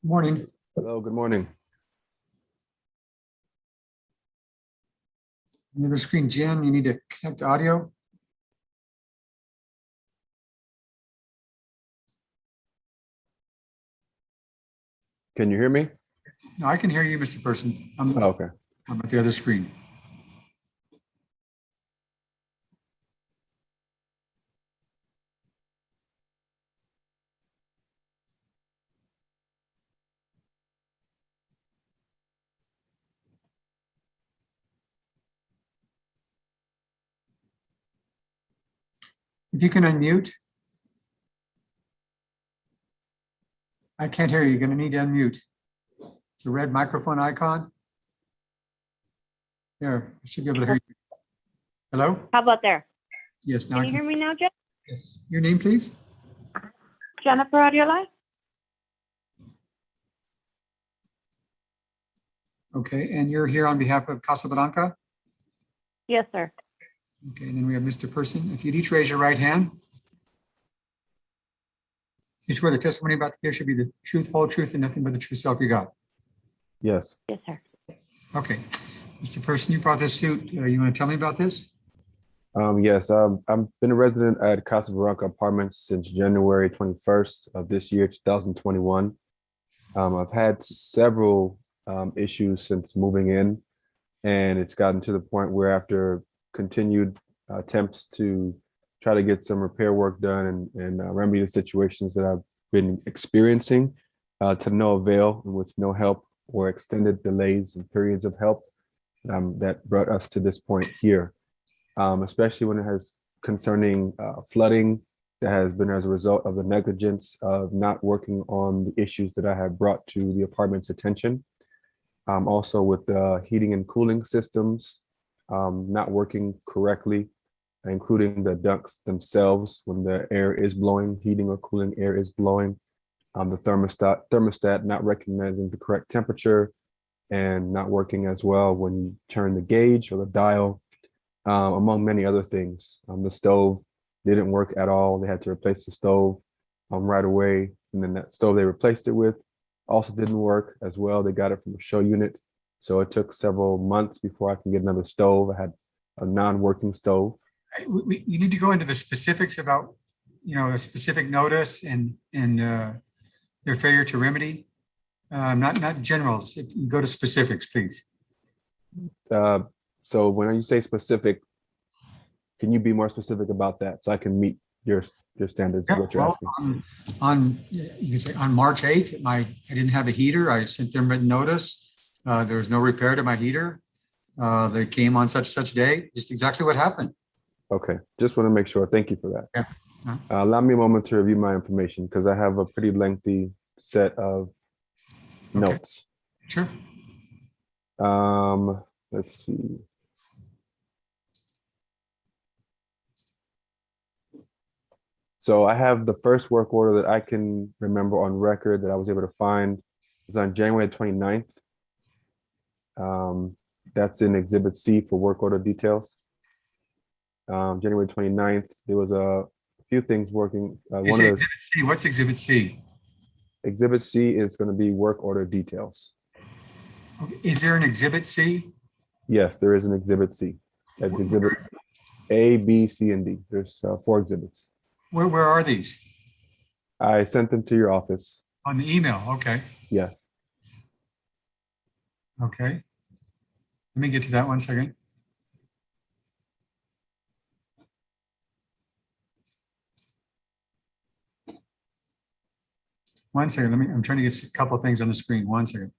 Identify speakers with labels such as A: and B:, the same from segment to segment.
A: Morning.
B: Hello, good morning.
A: Another screen, Jen, you need to connect to audio.
B: Can you hear me?
A: No, I can hear you, Mr. Person. I'm
B: Oh, okay.
A: at the other screen. If you can unmute. I can't hear you. You're going to need to unmute. It's a red microphone icon. There, I should be able to hear you. Hello?
C: How about there?
A: Yes, now
C: Can
A: I
C: you
A: can.
C: hear me now, Jeff?
A: Yes. Your name, please?
C: Jennifer Adiola?
A: Okay, and you're here on behalf of Casablanca?
C: Yes, sir.
A: Okay, and then we have Mr. Person. If you'd each raise your right hand. You swear the testimony about the case should be the truth, whole truth, and nothing but the true self you got.
B: Yes.
C: Yes, sir.
A: Okay. Mr. Person, you brought this suit. You want to tell me about this?
B: Yes, I've been a resident at Casa Barranca Apartments since January 21st of this year, 2021. I've had several issues since moving in, and it's gotten to the point where after continued attempts to try to get some repair work done and remedy the situations that I've been experiencing to no avail and with no help or extended delays and periods of help that brought us to this point here. Especially when it has concerning flooding that has been as a result of the negligence of not working on the issues that I had brought to the apartment's attention. Also with the heating and cooling systems not working correctly, including the ducts themselves when the air is blowing, heating or cooling air is blowing. The thermostat not recognizing the correct temperature and not working as well when you turn the gauge or the dial. Among many other things. The stove didn't work at all. They had to replace the stove right away. And then that stove they replaced it with also didn't work as well. They got it from a show unit. So it took several months before I can get another stove. I had a non-working stove.
A: You need to go into the specifics about, a specific notice and their failure to remedy. Not generals. If you go to specifics, please.
B: So when you say specific, can you be more specific about that so I can meet your standards of what you're asking?
A: You can say on March 8th, I didn't have a heater. I sent them written notice. There was no repair to my heater. They came on such day. Just exactly what happened.
B: Okay, just want to make sure. Thank you for that.
A: Yeah.
B: Allow me a moment to review my information because I have a pretty lengthy set of notes.
A: Sure.
B: Let's see. So I have the first work order that I can remember on record that I was able to find. It was on January 29th. That's in Exhibit C for work order details. January 29th, there was a few things working.
A: What's Exhibit C?
B: Exhibit C is going to be work order details.
A: Okay. Is there an Exhibit C?
B: Yes, there is an Exhibit C. That's Exhibit A, B, C, and D. There's 4 exhibits.
A: Where are these?
B: I sent them to your office.
A: On the email. Okay.
B: Yes.
A: Okay. Let me get to that 1 second. One second. I'm trying to get a couple of things on the screen. 1 second.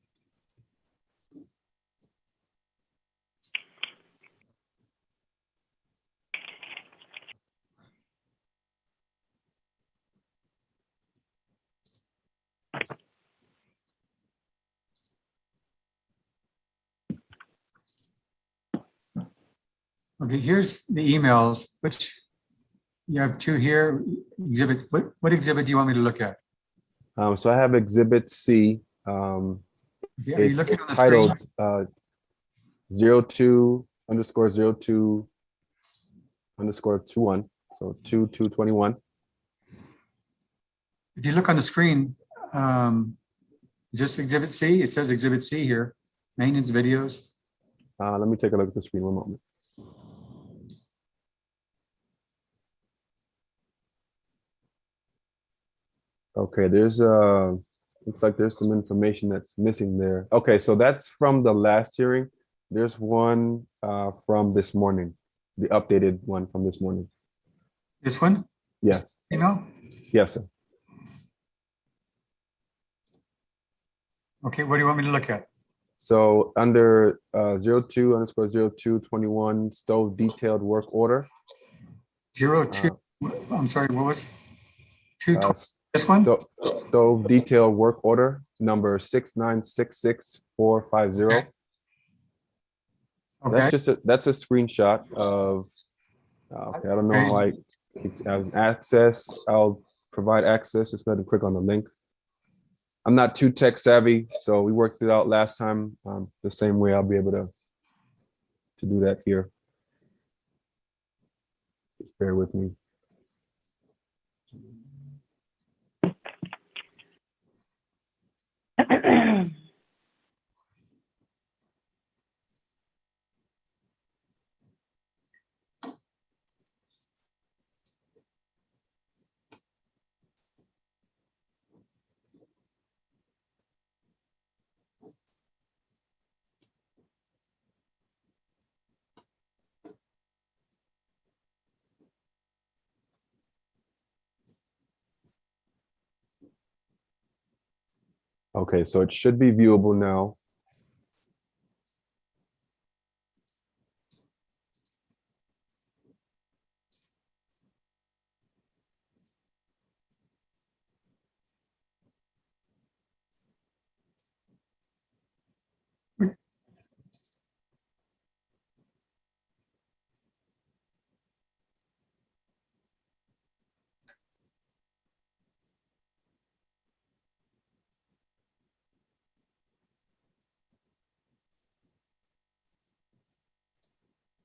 A: Okay, here's the emails, which you have 2 here. Exhibit, what exhibit do you want me to look at?
B: So I have Exhibit C.
A: Are you
B: It's
A: looking on the
B: titled
A: screen?
B: 02_02_21. So 2221.
A: If you look on the screen, Is this Exhibit C? It says Exhibit C here, maintenance videos.
B: Let me take a look at the screen one moment. Okay, there's looks like there's some information that's missing there. Okay, so that's from the last hearing. There's one from this morning, the updated one from this morning.
A: This one,
B: Yes,
A: you know?
B: yes, sir.
A: Okay, what do you want me to look at?
B: So under 02_0221 stove detailed work order.
A: 02, I'm sorry, what was?
B: uh,
A: 2, this one?
B: Stove detail work order number 6966450.
A: Okay,
B: That's a screenshot of, okay, I don't know how access, I'll provide access, just go ahead and click on the link. I'm not too tech savvy, so we worked it out last time. The same way I'll be able to do that here. Just bear with me. Okay, so it should be viewable now.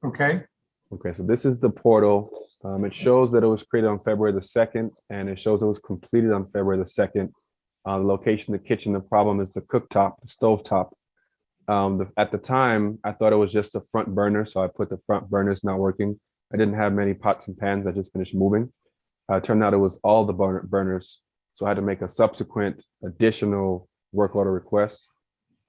A: okay,
B: Okay, so this is the portal. It shows that it was created on February the 2nd, and it shows it was completed on February the 2nd. The location, the kitchen, the problem is the cooktop, the stovetop. At the time, I thought it was just the front burner, so I put the front burners not working. I didn't have many pots and pans. I just finished moving. It turned out it was all the burners, so I had to make a subsequent additional work order request.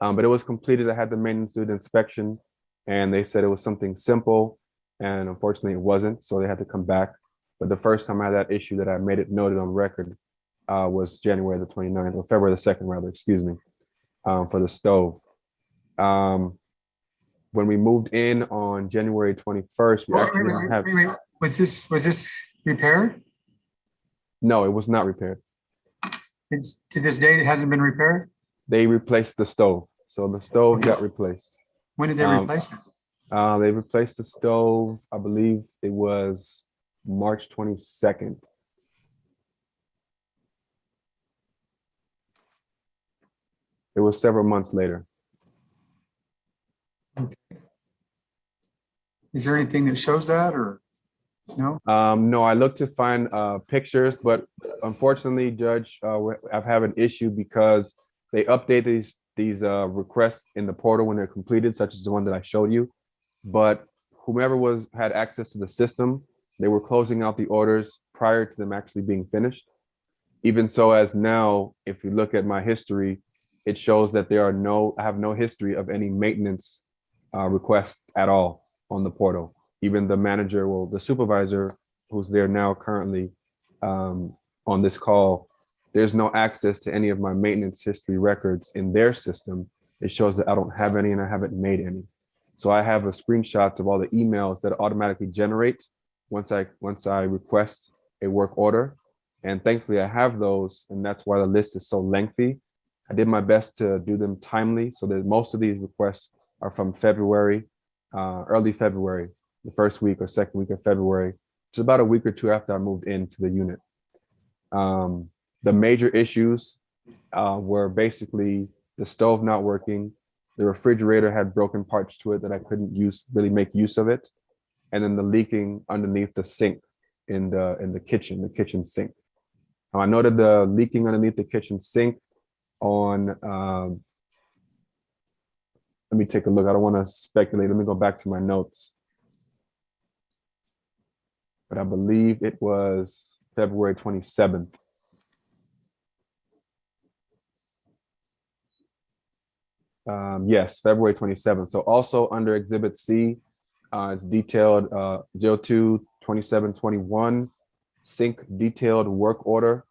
B: But it was completed. I had the maintenance do the inspection, and they said it was something simple, and unfortunately it wasn't, so they had to come back. But the first time I had that issue that I made it noted on record was January the 29th, or February the 2nd, rather, excuse me, for the stove. When we moved in on January 21st, we actually didn't have,
A: wait. Was this repaired?
B: no, it was not repaired.
A: It's, to this date, it hasn't been repaired?
B: They replaced the stove. So the stove got replaced.
A: When did they replace it?
B: They replaced the stove, I believe it was March 22nd. It was several months later.
A: Is there anything that shows that, or no?
B: No, I looked to find pictures, but unfortunately, Judge, I've had an issue because they update these requests in the portal when they're completed, such as the one that I showed you. But whomever had access to the system, they were closing out the orders prior to them actually being finished. Even so, as now, if you look at my history, it shows that I have no history of any maintenance requests at all on the portal. Even the manager, well, the supervisor who's there now currently on this call, there's no access to any of my maintenance history records in their system. It shows that I don't have any and I haven't made any. So I have screenshots of all the emails that automatically generate once I request a work order. And thankfully I have those, and that's why the list is so lengthy. I did my best to do them timely, so that most of these requests are from February, early February, the first week or second week of February, which is about a week or two after I moved into the unit. The major issues were basically the stove not working, the refrigerator had broken parts to it that I couldn't really make use of it, and then the leaking underneath the sink in the kitchen sink. I noted the leaking underneath the kitchen sink. on, let me take a look. I don't want to speculate. Let me go back to my notes. But I believe it was February 27th. Yes, February 27th. So also under Exhibit C, it's detailed 02-27-21 sync detailed work order.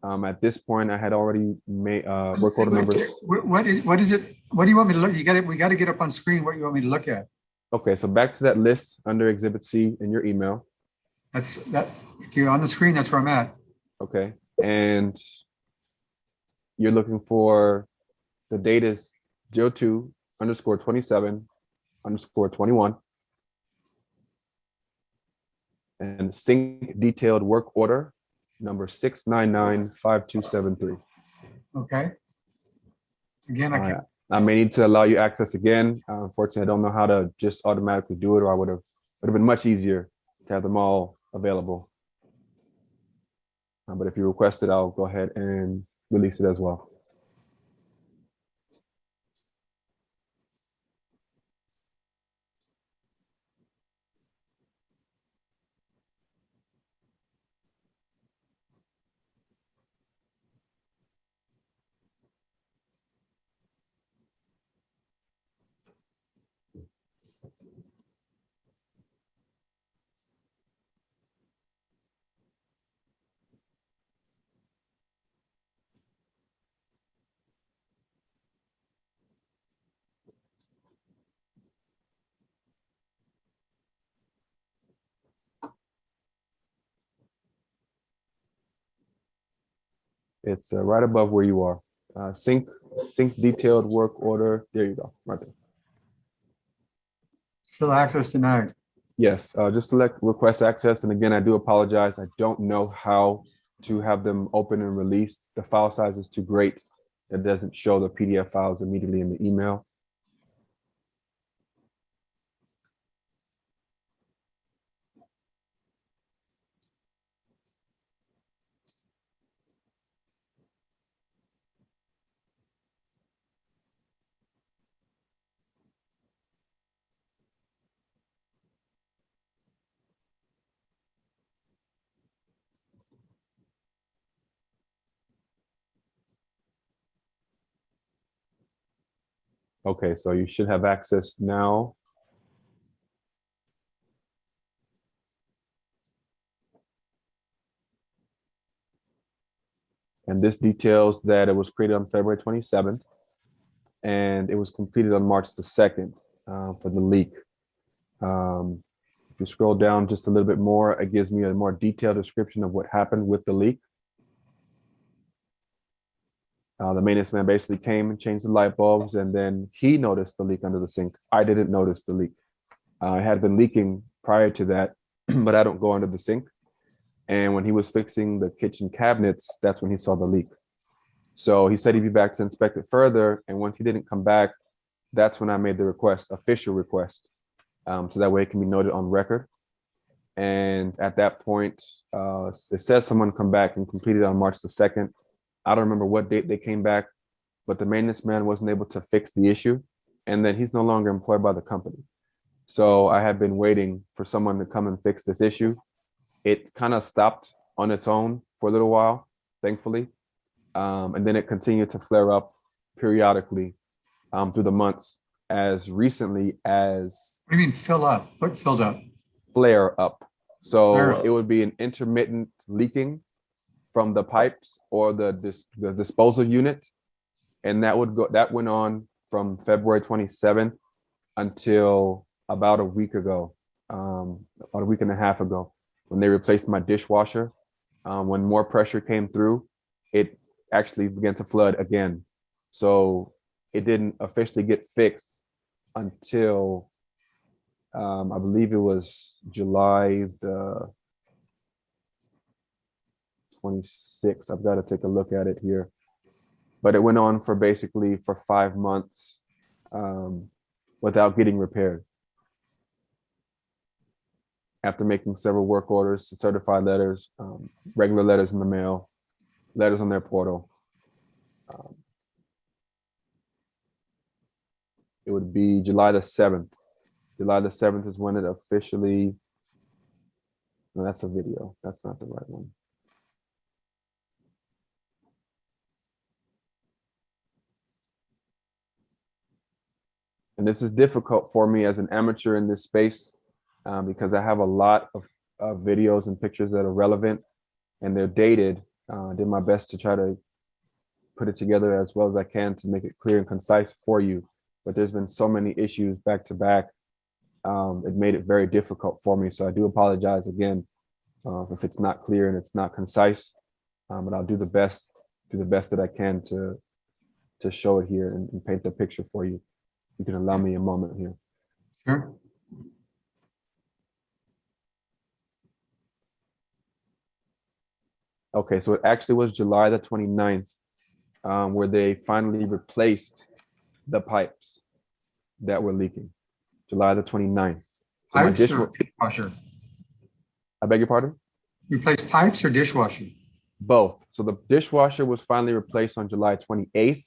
B: At this point, I had already made work order numbers.
A: What is it? What do you want me to look? We got to get up on screen what you want me to look at.
B: Okay, so back to that list under Exhibit C in your email.
A: If you're on the screen, that's where I'm at.
B: Okay, and you're looking for the date is 02-27-21 and sync detailed work order number 6995273.
A: Okay. Again, I
B: All
A: can't.
B: right. I may need to allow you access again. Unfortunately, I don't know how to just automatically do it, or I would have been much easier to have them all available. But if you request it, I'll go ahead and release it as well. It's right above where you are. Sync detailed work order. There you go, right there.
A: Still access denied.
B: Yes, just select request access. And again, I do apologize. I don't know how to have them open and released. The file size is too great. It doesn't show the PDF files immediately in the email. Okay, so you should have access now. And this details that it was created on February 27th and it was completed on March the 2nd for the leak. If you scroll down just a little bit more, it gives me a more detailed description of what happened with the leak. The maintenance man basically came and changed the light bulbs, and then he noticed the leak under the sink. I didn't notice the leak. It had been leaking prior to that, but I don't go under the sink. And when he was fixing the kitchen cabinets, that's when he saw the leak. So he said he'd be back to inspect it further. And once he didn't come back, that's when I made the request, official request. So that way it can be noted on record. And at that point, it says someone come back and completed on March the 2nd. I don't remember what date they came back, but the maintenance man wasn't able to fix the issue. And then he's no longer employed by the company. So I had been waiting for someone to come and fix this issue. It kind of stopped on its own for a little while, thankfully. And then it continued to flare up periodically through the months, as recently as
A: What do you mean fill up? What filled up?
B: flare up. So
A: Flare up.
B: it would be an intermittent leaking from the pipes or the disposal unit. And that went on from February 27th until about a week ago, about a week and a half ago, when they replaced my dishwasher. When more pressure came through, it actually began to flood again. So it didn't officially get fixed until I believe it was July the 26th. I've got to take a look at it here. But it went on for basically for 5 months without getting repaired. After making several work orders, certified letters, regular letters in the mail, letters on their portal, it would be July the 7th. July the 7th is when it officially, no, that's a video. That's not the right one. And this is difficult for me as an amateur in this space because I have a lot of videos and pictures that are relevant and they're dated. I did my best to try to put it together as well as I can to make it clear and concise for you. But there's been so many issues back to back. It made it very difficult for me. So I do apologize again if it's not clear and it's not concise. But I'll do the best that I can to show it here and paint the picture for you. You can allow me a moment here.
A: Sure.
B: Okay, so it actually was July the 29th where they finally replaced the pipes that were leaking. July the 29th. So my
A: Pipes or dishwasher?
B: I beg your pardon?
A: Replace pipes or dishwasher?
B: Both. So the dishwasher was finally replaced on July 28th.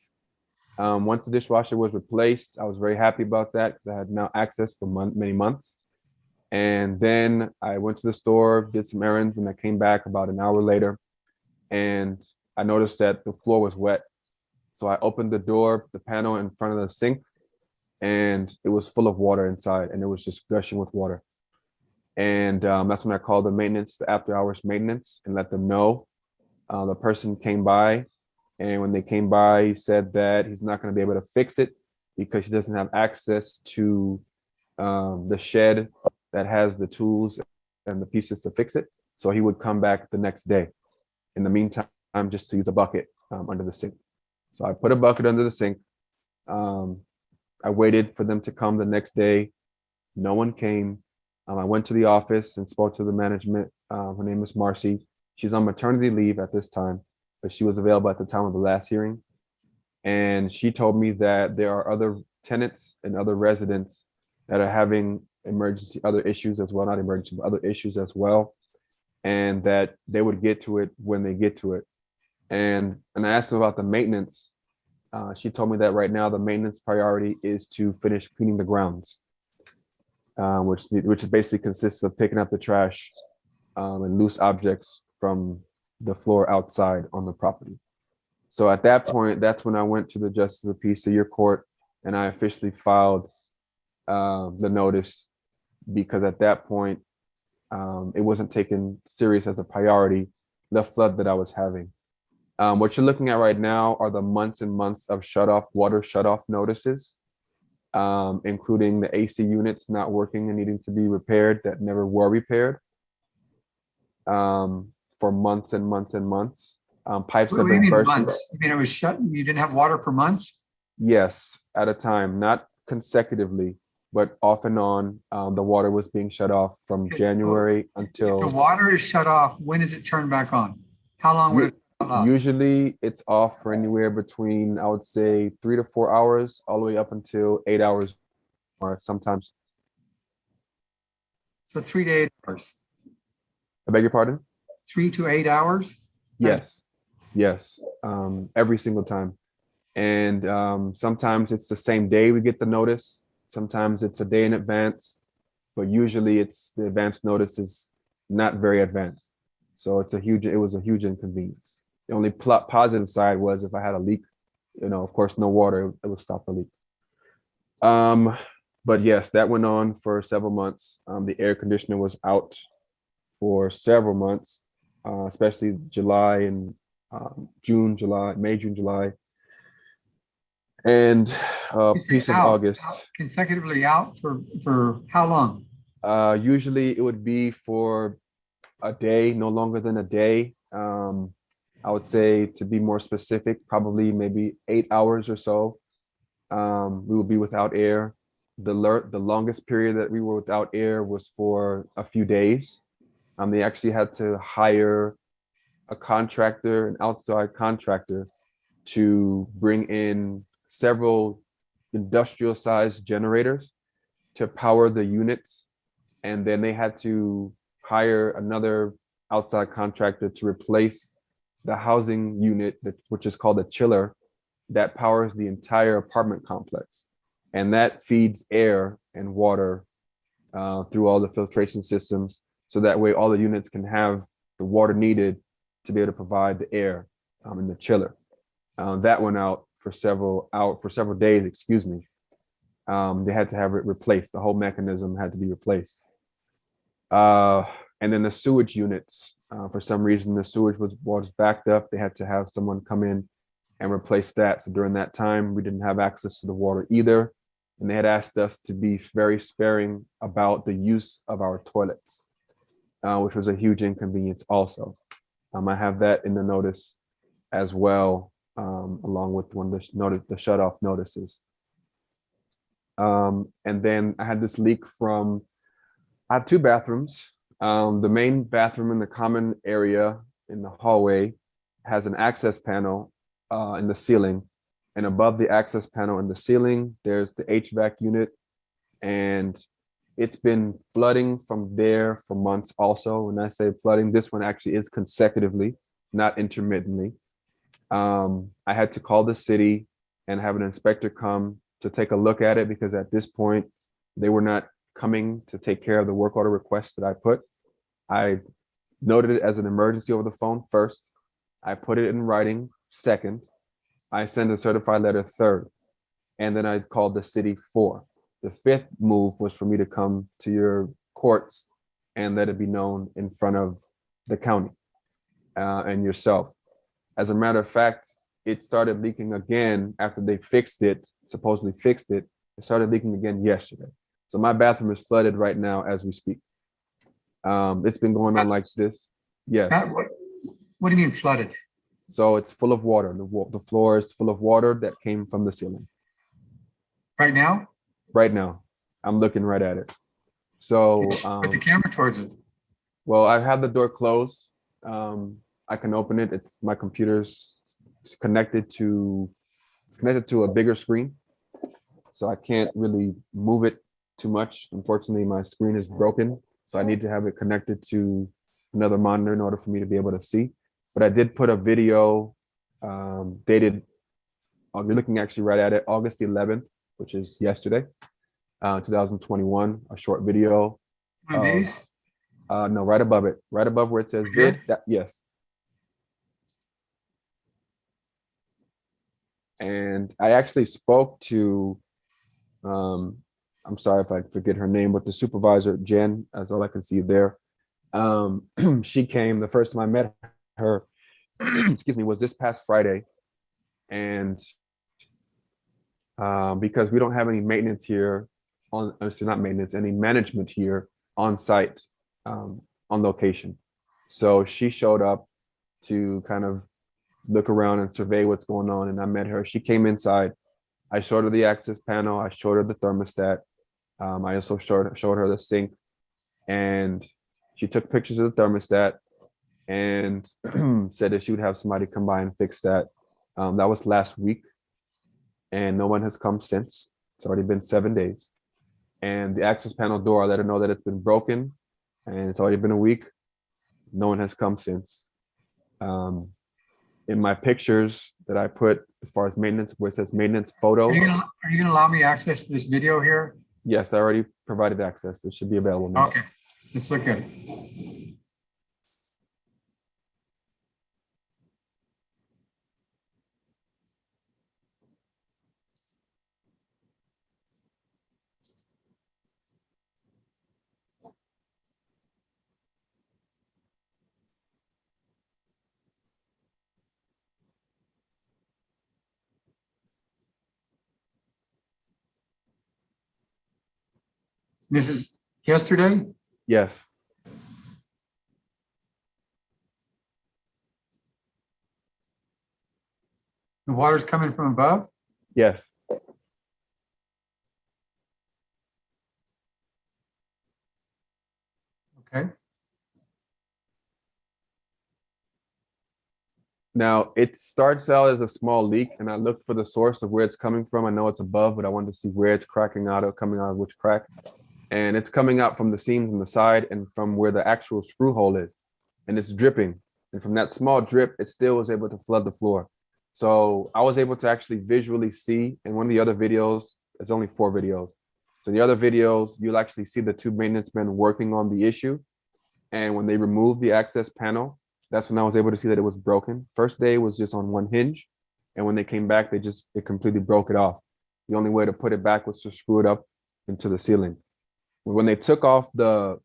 B: Once the dishwasher was replaced, I was very happy about that because I had now access for many months. And then I went to the store, did some errands, and I came back about an hour later. And I noticed that the floor was wet. So I opened the door, the panel in front of the sink, and it was full of water inside, and it was just gushing with water. And that's when I called the maintenance, the after hours maintenance, and let them know. The person came by, and when they came by, he said that he's not going to be able to fix it because he doesn't have access to the shed that has the tools and the pieces to fix it. So he would come back the next day. In the meantime, just to use a bucket under the sink. So I put a bucket under the sink. I waited for them to come the next day. No one came. I went to the office and spoke to the management. Her name is Marcy. She's on maternity leave at this time, but she was available at the time of the last hearing. And she told me that there are other tenants and other residents that are having other issues as well, not emergency, but other issues as well. And that they would get to it when they get to it. And I asked them about the maintenance. She told me that right now the maintenance priority is to finish cleaning the grounds, which basically consists of picking up the trash and loose objects from the floor outside on the property. So at that point, that's when I went to the Justice of the Peace, to your court, and I officially filed the notice because at that point, it wasn't taken serious as a priority, the flood that I was having. What you're looking at right now are the months and months of water shutoff notices, including the AC units not working and needing to be repaired that never were repaired for months and months and months. Pipes
A: What
B: have
A: do you
B: been
A: mean
B: burst.
A: months? You mean it was shut? You didn't have water for months?
B: Yes, at a time, not consecutively, but off and on. The water was being shut off from
A: Okay,
B: January
A: If
B: until
A: the water is shut off, when is it turned back on? How long would it last?
B: usually it's off for anywhere between, I would say, 3 to 4 hours, all the way up until 8 hours, or sometimes.
A: So 3 to 8 hours.
B: I beg your pardon?
A: 3 to 8 hours?
B: Yes, every single time. And sometimes it's the same day we get the notice. Sometimes it's a day in advance, but usually the advance notice is not very advanced. So it was a huge inconvenience. The only positive side was if I had a leak, of course, no water, it would stop the leak. But yes, that went on for several months. The air conditioner was out for several months, especially July and May, June, July. And piece of August.
A: Consecutively out for how long?
B: Usually it would be for a day, no longer than a day. I would say, to be more specific, probably maybe 8 hours or so. We would be without air. The longest period that we were without air was for a few days. They actually had to hire a contractor, an outside contractor, to bring in several industrial sized generators to power the units. And then they had to hire another outside contractor to replace the housing unit, which is called a chiller, that powers the entire apartment complex. and that feeds air and water through all the filtration systems. So that way all the units can have the water needed to be able to provide the air in the chiller. That went out for several days, excuse me. They had to have it replaced. The whole mechanism had to be replaced. And then the sewage units, for some reason, the sewage was backed up. They had to have someone come in and replace that. So during that time, we didn't have access to the water either. And they had asked us to be very sparing about the use of our toilets, which was a huge inconvenience also. I have that in the notice as well, along with one of the shut-off notices. And then I had this leak I have two bathrooms. The main bathroom in the common area in the hallway has an access panel in the ceiling. And above the access panel in the ceiling, there's the HVAC unit. And it's been flooding from there for months also. When I say flooding, this one actually is consecutively, not intermittently. I had to call the city and have an inspector come to take a look at it, because at this point, they were not coming to take care of the work order request that I put. I noted it as an emergency over the phone first. I put it in writing second. I sent a certified letter third. And then I called the city fourth. The fifth move was for me to come to your courts and let it be known in front of the county and yourself. As a matter of fact, it started leaking again after they supposedly fixed it. It started leaking again yesterday. So my bathroom is flooded right now as we speak. It's been going on like this. Yes.
A: What do you mean flooded?
B: So it's full of water. The floor is full of water that came from the ceiling.
A: Right now?
B: Right now. I'm looking right at it. So
A: Put the camera towards it.
B: well, I have the door closed. I can open it. It's my computer's connected to a bigger screen. So I can't really move it too much. Unfortunately, my screen is broken. So I need to have it connected to another monitor in order for me to be able to see. But I did put a video dated, you're looking actually right at it, August 11th, which is yesterday, 2021, a short video.
A: One of these?
B: No, right above it, right above where it says vid, yes. And I actually spoke to, I'm sorry if I forget her name, but the supervisor, Jen, that's all I can see there. She came, the first time I met her, excuse me, was this past Friday. And because we don't have any maintenance here not maintenance, any management here on site, on location. So she showed up to kind of look around and survey what's going on. And I met her. She came inside. I showed her the access panel. I showed her the thermostat. I also showed her the sink, and she took pictures of the thermostat and said that she would have somebody come by and fix that. That was last week, and no one has come since. It's already been 7 days. And the access panel door, I let her know that it's been broken, and it's already been a week. No one has come since. In my pictures that I put as far as maintenance, where it says maintenance photo.
A: Are you gonna allow me access to this video here?
B: Yes, I already provided access. It should be available now.
A: Okay, let's look at it. This is yesterday?
B: Yes.
A: The water's coming from above?
B: Yes.
A: Okay.
B: Now it starts out as a small leak, and I looked for the source of where it's coming from. I know it's above, but I wanted to see where it's cracking out of, coming out of which crack. And it's coming out from the seams on the side and from where the actual screw hole is. And it's dripping. And from that small drip, it still was able to flood the floor. So I was able to actually visually see in one of the other videos It's only 4 videos. So the other videos, you'll actually see the 2 maintenance men working on the issue. And when they removed the access panel, that's when I was able to see that it was broken. First day was just on one hinge. And when they came back, it completely broke it off. The only way to put it back was to screw it up into the ceiling. When they took off the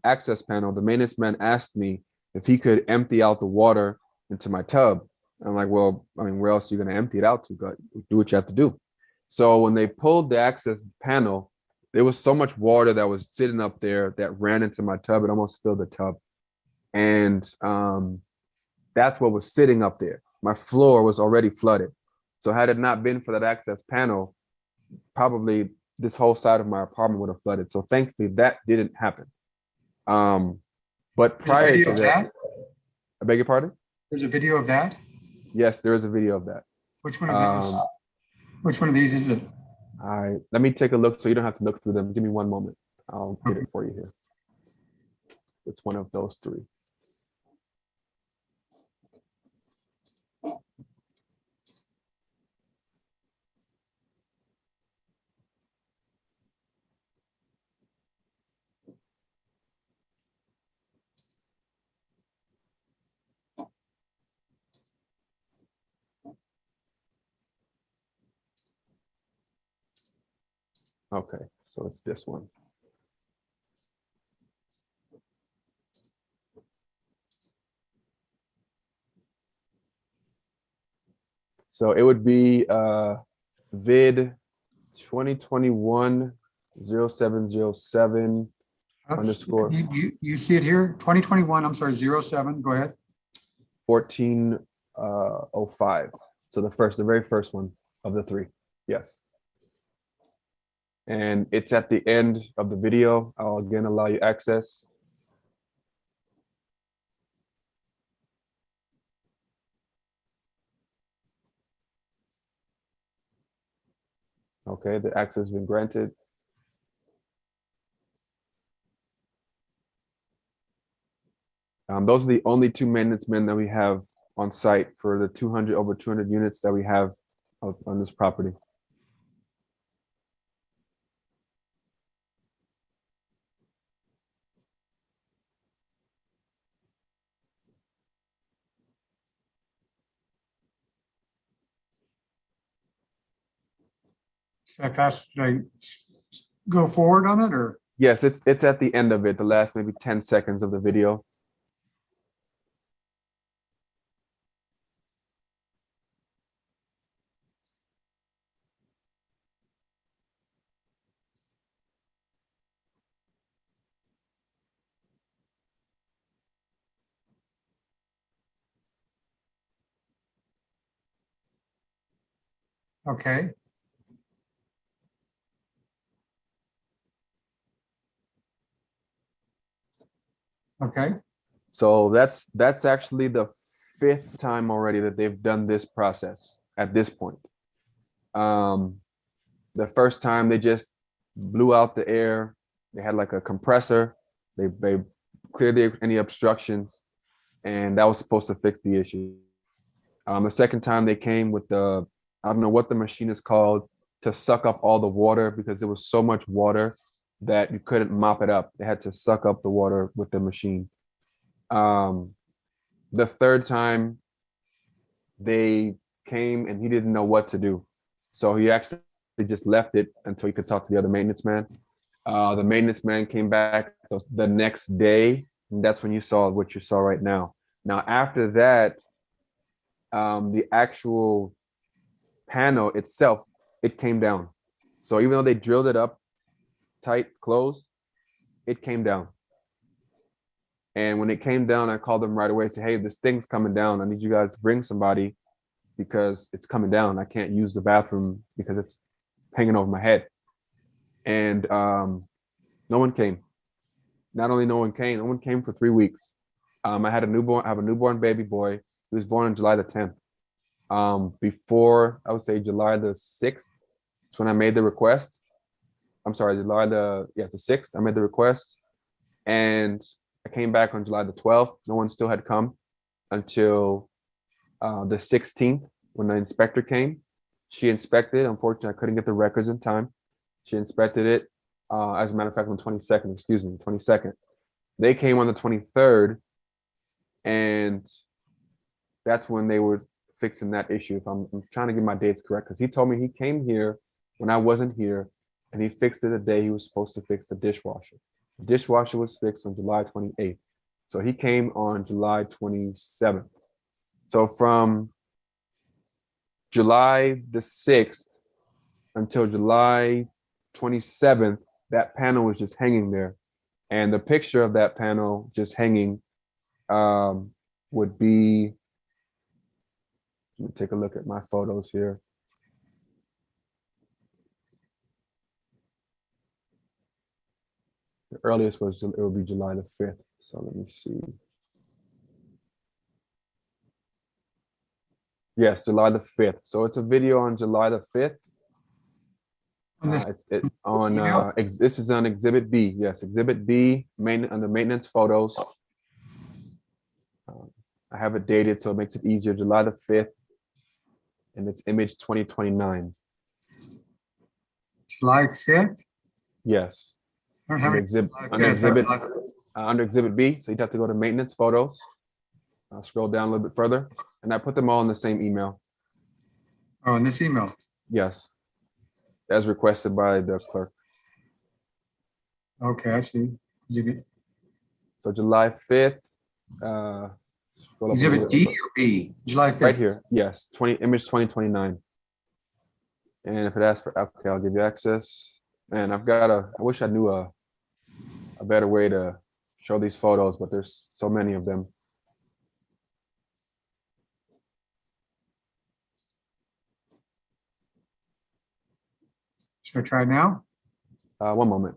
B: access panel, the maintenance man asked me if he could empty out the water into my tub. I'm like, well, I mean, where else are you going to empty it out to? Do what you have to do. So when they pulled the access panel, there was so much water that was sitting up there that ran into my tub. It almost filled the tub. And that's what was sitting up there. My floor was already flooded. So had it not been for that access panel, probably this whole side of my apartment would have flooded. So thankfully that didn't happen. But
A: There's a
B: prior
A: video
B: to
A: of
B: that,
A: that?
B: I beg your pardon?
A: There's a video of that?
B: Yes, there is a video of that.
A: Which one of these? Which one of these is it?
B: Let me take a look so you don't have to look through them. Give me one moment. I'll get it for you here. It's one of those 3. Okay, so it's this one. So it would be vid 2021-0707 underscore
A: You see it here? 2021, I'm sorry, 07, go ahead.
B: 1405. So the very first one of the 3. Yes. And it's at the end of the video. I'll again allow you access. Okay, the access has been granted. Those are the only 2 maintenance men that we have on site for the over 200 units that we have on this property.
A: Should I go forward on it or?
B: Yes, it's at the end of it, the last maybe 10 seconds of the video.
A: Okay. Okay.
B: So that's actually the 5th time already that they've done this process at this point. The first time they just blew out the air. They had like a compressor. They cleared any obstructions, and that was supposed to fix the issue. The second time they came with I don't know what the machine is called, to suck up all the water because there was so much water that you couldn't mop it up. They had to suck up the water with the machine. The third time they came and he didn't know what to do. So he actually just left it until he could talk to the other maintenance man. The maintenance man came back the next day, and that's when you saw what you saw right now. Now, after that, the actual panel itself, it came down. So even though they drilled it up tight, closed, it came down. And when it came down, I called them right away, say, hey, this thing's coming down. I need you guys to bring somebody because it's coming down. I can't use the bathroom because it's hanging over my head. And no one came. Not only no one came for 3 weeks. I have a newborn baby boy. He was born on July the 10th. Before, I would say July the 6th, is when I made the request. I'm sorry, the 6th, I made the request. And I came back on July the 12th. No one still had come until the 16th when the inspector came. She inspected. Unfortunately, I couldn't get the records in time. She inspected it. As a matter of fact, on the 22nd, excuse me, 22nd. They came on the 23rd, and that's when they were fixing that issue. If I'm trying to get my dates correct, because he told me he came here when I wasn't here, and he fixed it the day he was supposed to fix the dishwasher. The dishwasher was fixed on July 28th. So he came on July 27th. So from July the 6th until July 27th, that panel was just hanging there. And the picture of that panel just hanging would be, let me take a look at my photos here. The earliest was, it would be July the 5th. So let me see. Yes, July the 5th. So it's a video on July the 5th.
A: On this
B: It's on,
A: email?
B: this is on Exhibit B. Yes, Exhibit B, under maintenance photos. I have it dated so it makes it easier, July the 5th. And it's image 2029.
A: July 5th?
B: Yes.
A: I don't have
B: Under
A: any.
B: exhibit,
A: July
B: under
A: 5th.
B: exhibit, under Exhibit B. So you'd have to go to maintenance photos. I'll scroll down a little bit further, and I put them all in the same email.
A: Oh, in this email.
B: Yes. As requested by the clerk.
A: Okay, I see. Exhibit
B: So July 5th. Scroll up a
A: Exhibit
B: little
A: D
B: bit.
A: or B? July 5th.
B: Right here. Yes. Image 2029. And if it asks for, okay, I'll give you access. Man, I wish I knew a better way to show these photos, but there's so many of them.
A: Should I try now?
B: One moment.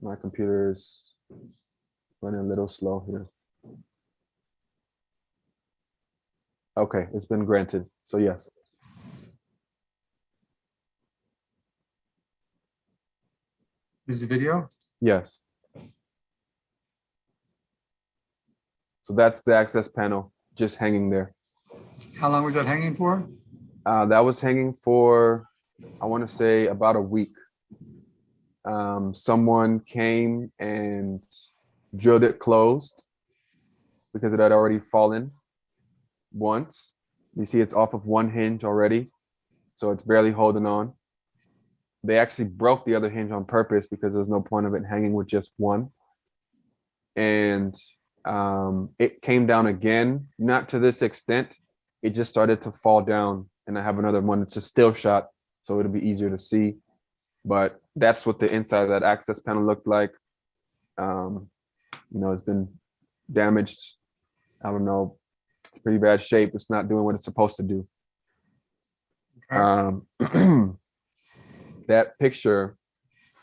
B: My computer is running a little slow here. Okay, it's been granted. So yes.
A: Is the video?
B: Yes. So that's the access panel just hanging there.
A: How long was that hanging for?
B: That was hanging for, I want to say, about a week. Someone came and drilled it closed because it had already fallen once. You see it's off of one hinge already, so it's barely holding on. They actually broke the other hinge on purpose because there's no point of it hanging with just one. And it came down again, not to this extent. It just started to fall down, and I have another one. It's a still shot, so it'll be easier to see. But that's what the inside of that access panel looked like. It's been damaged. I don't know. It's pretty bad shape. It's not doing what it's supposed to do.
A: Okay.
B: That picture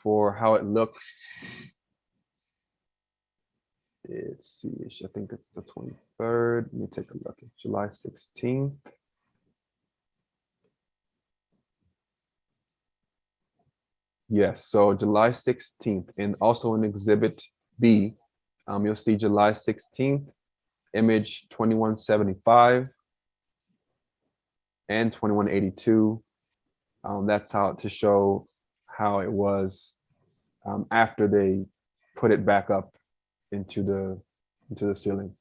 B: for how it looks. Let's see. I think it's the 23rd. Let me take a look. It's July 16th. Yes, so July 16th, and also in Exhibit B, you'll see July 16th, image 2175 and 2182. That's how to show how it was after they put it back up into the ceiling.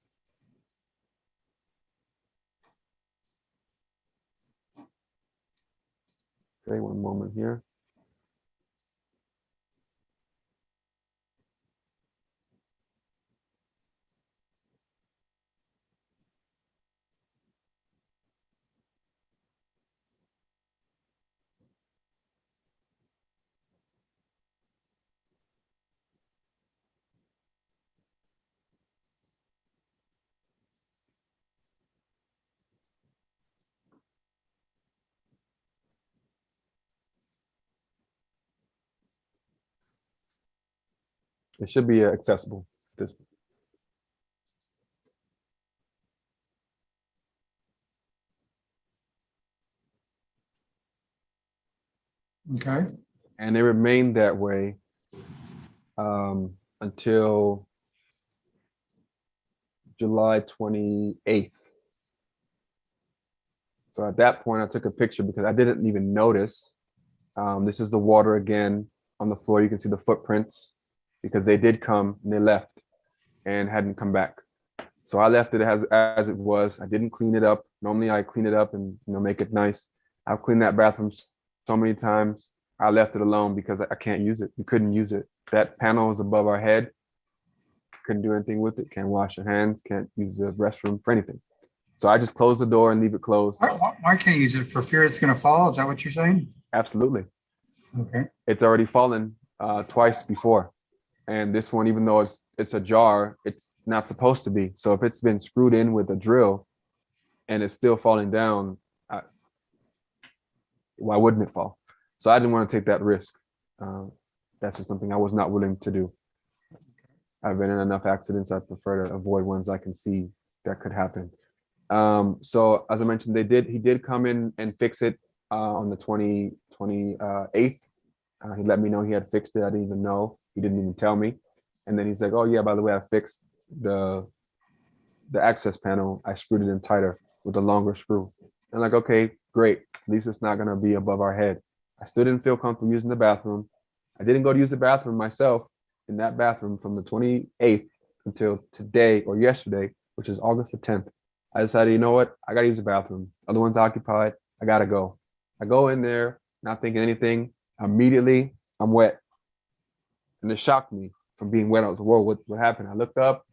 B: Okay, one moment here. It should be accessible.
A: Okay.
B: And they remained that way until July 28th. So at that point, I took a picture because I didn't even notice. This is the water again on the floor. You can see the footprints because they did come and they left and hadn't come back. So I left it as it was. I didn't clean it up. Normally I clean it up and make it nice. I've cleaned that bathroom so many times. I left it alone because I can't use it. We couldn't use it. That panel is above our head. Couldn't do anything with it. Can't wash your hands. Can't use the restroom for anything. So I just close the door and leave it closed.
A: Why can't you use it? For fear it's going to fall? Is that what you're saying?
B: Absolutely.
A: Okay.
B: It's already fallen twice before. And this one, even though it's a jar, it's not supposed to be. So if it's been screwed in with a drill and it's still falling down, why wouldn't it fall? So I didn't want to take that risk. That's just something I was not willing to do. I've been in enough accidents. I prefer to avoid ones I can see that could happen. So as I mentioned, he did come in and fix it on the 28th. He let me know he had fixed it. I didn't even know. He didn't even tell me. And then he's like, oh yeah, by the way, I fixed the access panel. I screwed it in tighter with a longer screw. I'm like, okay, great. At least it's not gonna be above our head. I still didn't feel comfortable using the bathroom. I didn't go to use the bathroom myself in that bathroom from the 28th until today or yesterday, which is August the 10th. I decided, you know what? I gotta use the bathroom. Other one's occupied. I gotta go. I go in there, not thinking anything. Immediately, I'm wet. And it shocked me from being wet. I was, whoa, what happened? I looked up,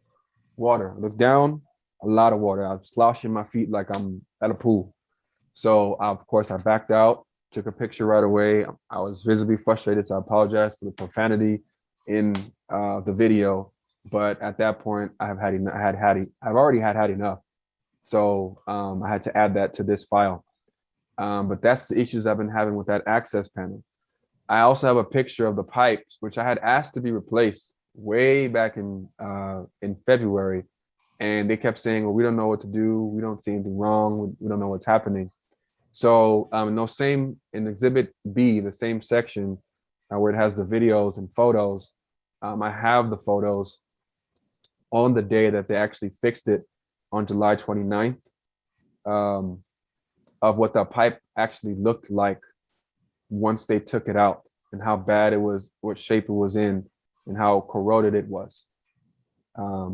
B: water. I looked down, a lot of water. I was sloshing my feet like I'm at a pool. So of course I backed out, took a picture right away. I was visibly frustrated, so I apologize for the profanity in the video. But at that point, I've already had enough. So I had to add that to this file. But that's the issues I've been having with that access panel. I also have a picture of the pipes, which I had asked to be replaced way back in February. And they kept saying, well, we don't know what to do. We don't see anything wrong. We don't know what's happening. So in Exhibit B, the same section where it has the videos and photos, I have the photos on the day that they actually fixed it on July 29th of what the pipe actually looked like once they took it out and how bad it was, what shape it was in, and how corroded it was. Let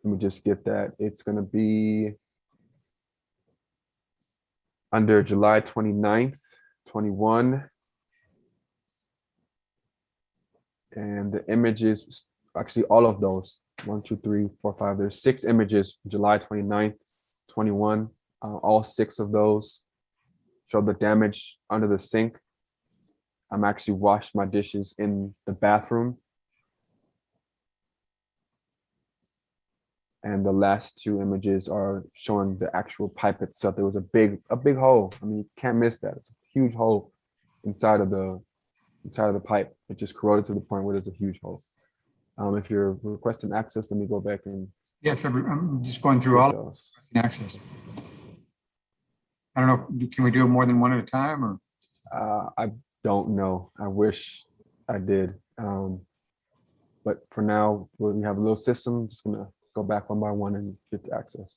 B: me just get that. It's going to be under July 29th, 21. And the images, actually all of those, 1, 2, 3, 4, 5, there's 6 images, July 29th, 21. All 6 of those show the damage under the sink. I'm actually washed my dishes in the bathroom. And the last 2 images are showing the actual pipe itself. There was a big hole. I mean, you can't miss that. It's a huge hole inside of the pipe. It just corroded to the point where there's a huge hole. If you're requesting access, let me go back and
A: Yes, I'm just going through all
B: those.
A: access. I don't know, can we do it more than one at a time or?
B: I don't know. I wish I did. But for now, we have a little system. Just gonna go back one by one and get the access.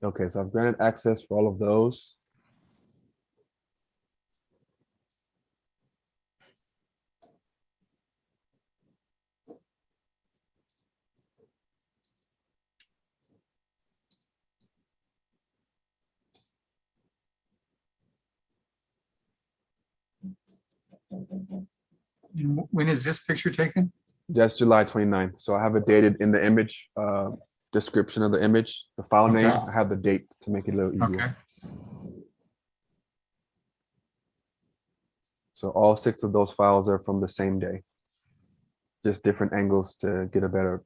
B: Okay, so I've granted access for all of those.
A: When is this picture taken?
B: That's July 29th. So I have it dated in the image description of the image, the file name.
A: Okay.
B: I have the date to make it a little easier.
A: Okay.
B: So all 6 of those files are from the same day, just different angles to get a better.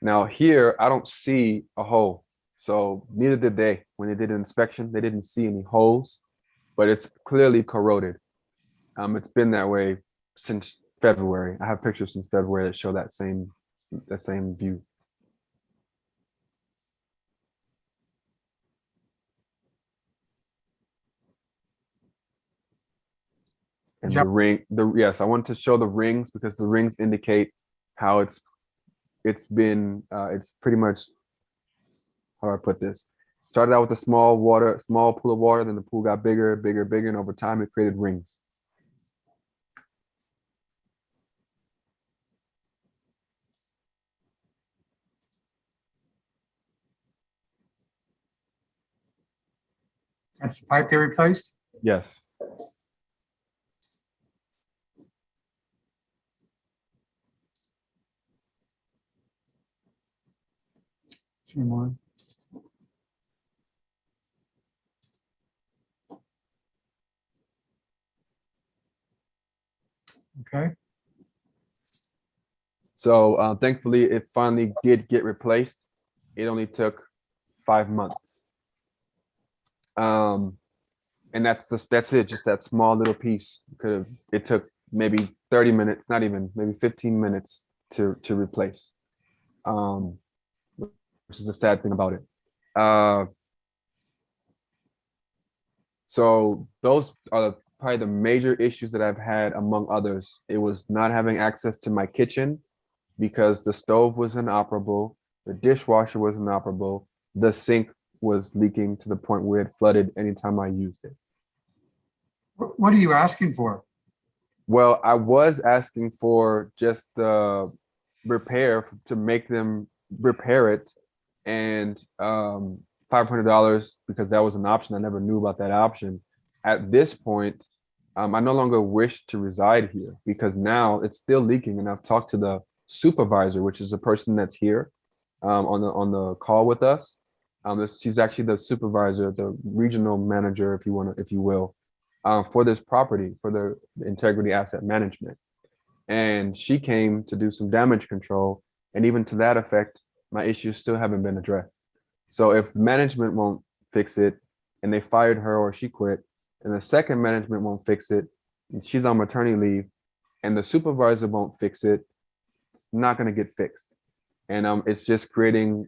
B: Now here, I don't see a hole. So neither did they. When they did an inspection, they didn't see any holes, but it's clearly corroded. It's been that way since February. I have pictures since February that show that same view. And
A: Is that-
B: the ring, yes, I wanted to show the rings because the rings indicate how it's been, it's pretty much, how do I put this? Started out with a small pool of water, then the pool got bigger, bigger, bigger, and over time it created rings.
A: That's the pipe they replaced?
B: Yes.
A: Same one. Okay,
B: So thankfully, it finally did get replaced. It only took 5 months. And that's it, just that small little piece. It took maybe 30 minutes, not even, maybe 15 minutes to replace. Which is the sad thing about it. So those are probably the major issues that I've had, among others. It was not having access to my kitchen because the stove was inoperable, the dishwasher was inoperable, the sink was leaking to the point where it flooded anytime I used it.
A: what are you asking for?
B: Well, I was asking for just the repair to make them repair it, and $500 because that was an option. I never knew about that option. At this point, I no longer wish to reside here because now it's still leaking, and I've talked to the supervisor, which is the person that's here on the call with us. She's actually the supervisor, the regional manager, if you will, for this property, for the integrity asset management. And she came to do some damage control. And even to that effect, my issues still haven't been addressed. So if management won't fix it and they fired her or she quit, and the second management won't fix it, and she's on maternity leave, and the supervisor won't fix it, it's not going to get fixed. And it's just creating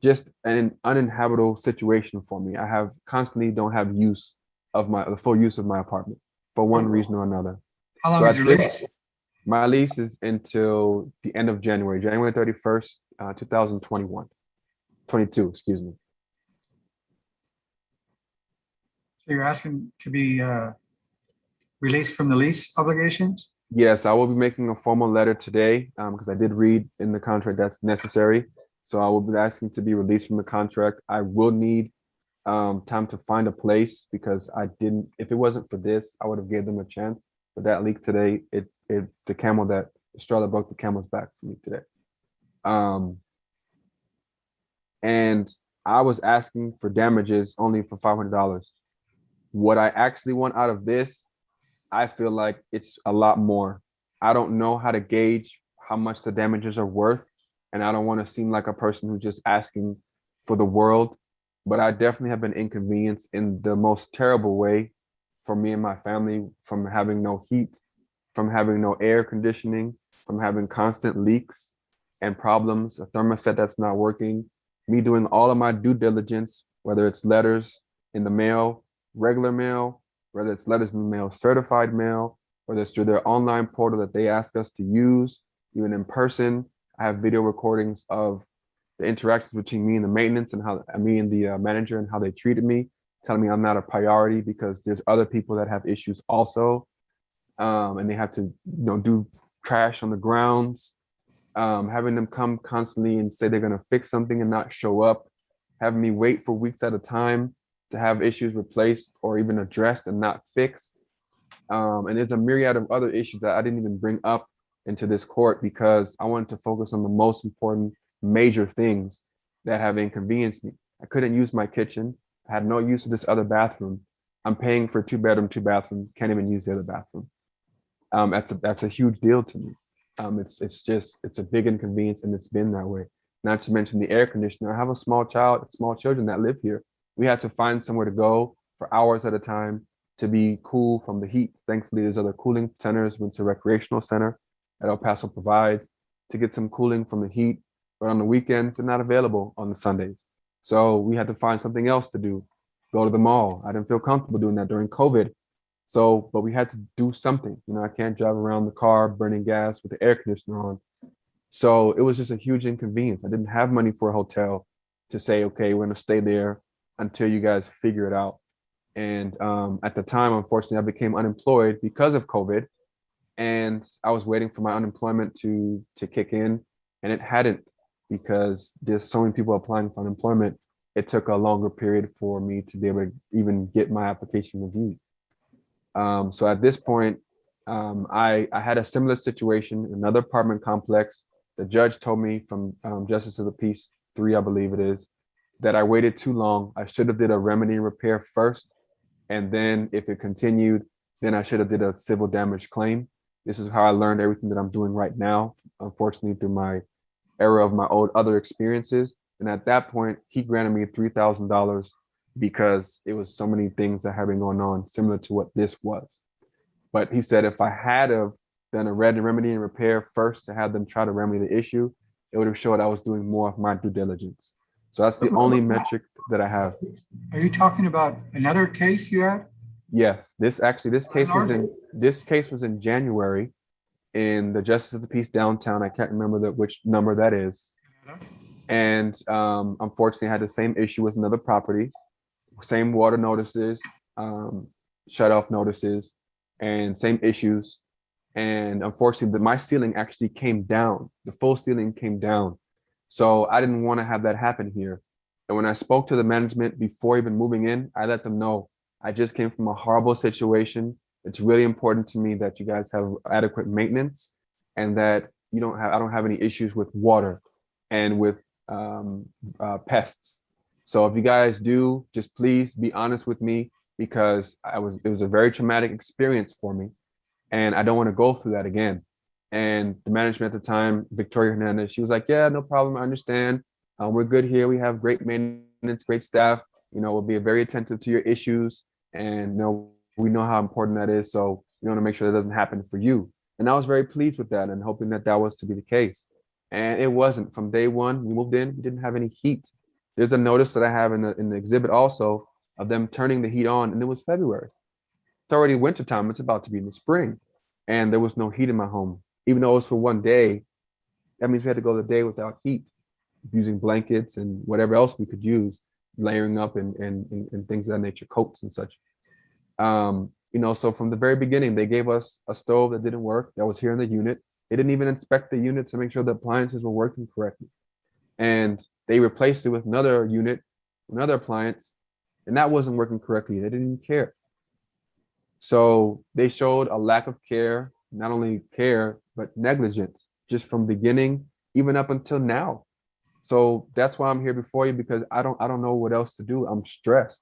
B: just an uninhabitable situation for me. I have constantly don't have the full use of my apartment for one reason or another.
A: How long
B: So
A: is your lease?
B: My lease is until the end of January 31st, 22, excuse me.
A: So you're asking to be released from the lease obligations?
B: Yes, I will be making a formal letter today because I did read in the contract that's necessary. So I will be asking to be released from the contract. I will need time to find a place because if it wasn't for this, I would have gave them a chance. But that leak today, the straw that broke the camel's back for me today. And I was asking for damages only for $500. What I actually want out of this, I feel like it's a lot more. I don't know how to gauge how much the damages are worth, and I don't want to seem like a person who's just asking for the world, but I definitely have been inconvenienced in the most terrible way for me and my family, from having no heat, from having no air conditioning, from having constant leaks and problems, a thermostat that's not working, me doing all of my due diligence, whether it's letters in the mail, regular mail, whether it's letters in the mail, certified mail, whether it's through their online portal that they ask us to use, even in person. I have video recordings of the interactions between me and the maintenance and how me and the manager and how they treated me, telling me I'm not a priority because there's other people that have issues also. And they have to, do trash on the grounds, having them come constantly and say they're going to fix something and not show up, having me wait for weeks at a time to have issues replaced or even addressed and not fixed. And there's a myriad of other issues that I didn't even bring up into this court because I wanted to focus on the most important major things that have inconvenienced me. I couldn't use my kitchen. I had no use of this other bathroom. I'm paying for 2-bedroom, 2-bathroom, can't even use the other bathroom. That's a huge deal to me. It's a big inconvenience, and it's been that way. Not to mention the air conditioner. I have a small children that live here. We had to find somewhere to go for hours at a time to be cool from the heat. Thankfully, there's other cooling centers. Went to recreational center that El Paso provides to get some cooling from the heat. But on the weekends, they're not available on the Sundays. So we had to find something else to do. Go to the mall. I didn't feel comfortable doing that during COVID. So, but we had to do something. You know, I can't drive around the car burning gas with the air conditioner on. So it was just a huge inconvenience. I didn't have money for a hotel to say, okay, we're gonna stay there until you guys figure it out. And at the time, unfortunately, I became unemployed because of COVID, and I was waiting for my unemployment to kick in, and it hadn't, because there's so many people applying for unemployment. It took a longer period for me to be able to even get my application reviewed. So at this point, I had a similar situation, another apartment complex. The judge told me from Justice of the Peace 3, I believe it is, that I waited too long. I should have did a remedy and repair first, and then if it continued, then I should have did a civil damage claim. This is how I learned everything that I'm doing right now, unfortunately, through my era of my old other experiences. And at that point, he granted me $3,000 because it was so many things that had been going on, similar to what this was. But he said if I had have done a remedy and repair first to have them try to remedy the issue, it would have showed I was doing more of my due diligence. So that's the only metric that I have.
A: Are you talking about another case you had?
B: Yes, this case was in January in the Justice of the Peace downtown. I can't remember which number that is. And unfortunately, I had the same issue with another property, same water notices, shut off notices, and same issues. And unfortunately, my ceiling actually came down. The full ceiling came down. So I didn't want to have that happen here. And when I spoke to the management before even moving in, I let them know I just came from a horrible situation. It's really important to me that you guys have adequate maintenance, and that I don't have any issues with water and with pests. So if you guys do, just please be honest with me, because it was a very traumatic experience for me, and I don't want to go through that again. And the management at the time, Victoria Hernandez, she was like, yeah, no problem. I understand. We're good here. We have great maintenance, great staff. We'll be very attentive to your issues. And we know how important that is. So we want to make sure that doesn't happen for you. And I was very pleased with that and hoping that that was to be the case. And it wasn't. From day one, we moved in, we didn't have any heat. There's a notice that I have in the exhibit also of them turning the heat on, and it was February. It's already wintertime. It's about to be in the spring. And there was no heat in my home. Even though it was for one day, that means we had to go the day without heat, using blankets and whatever else we could use, layering up and things of that nature, coats and such. So from the very beginning, they gave us a stove that didn't work, that was here in the unit. They didn't even inspect the unit to make sure the appliances were working correctly. And they replaced it with another unit, another appliance, and that wasn't working correctly. They didn't even care. So they showed a lack of care, not only care, but negligence, just from beginning, even up until now. So that's why I'm here before you, because I don't know what else to do. I'm stressed.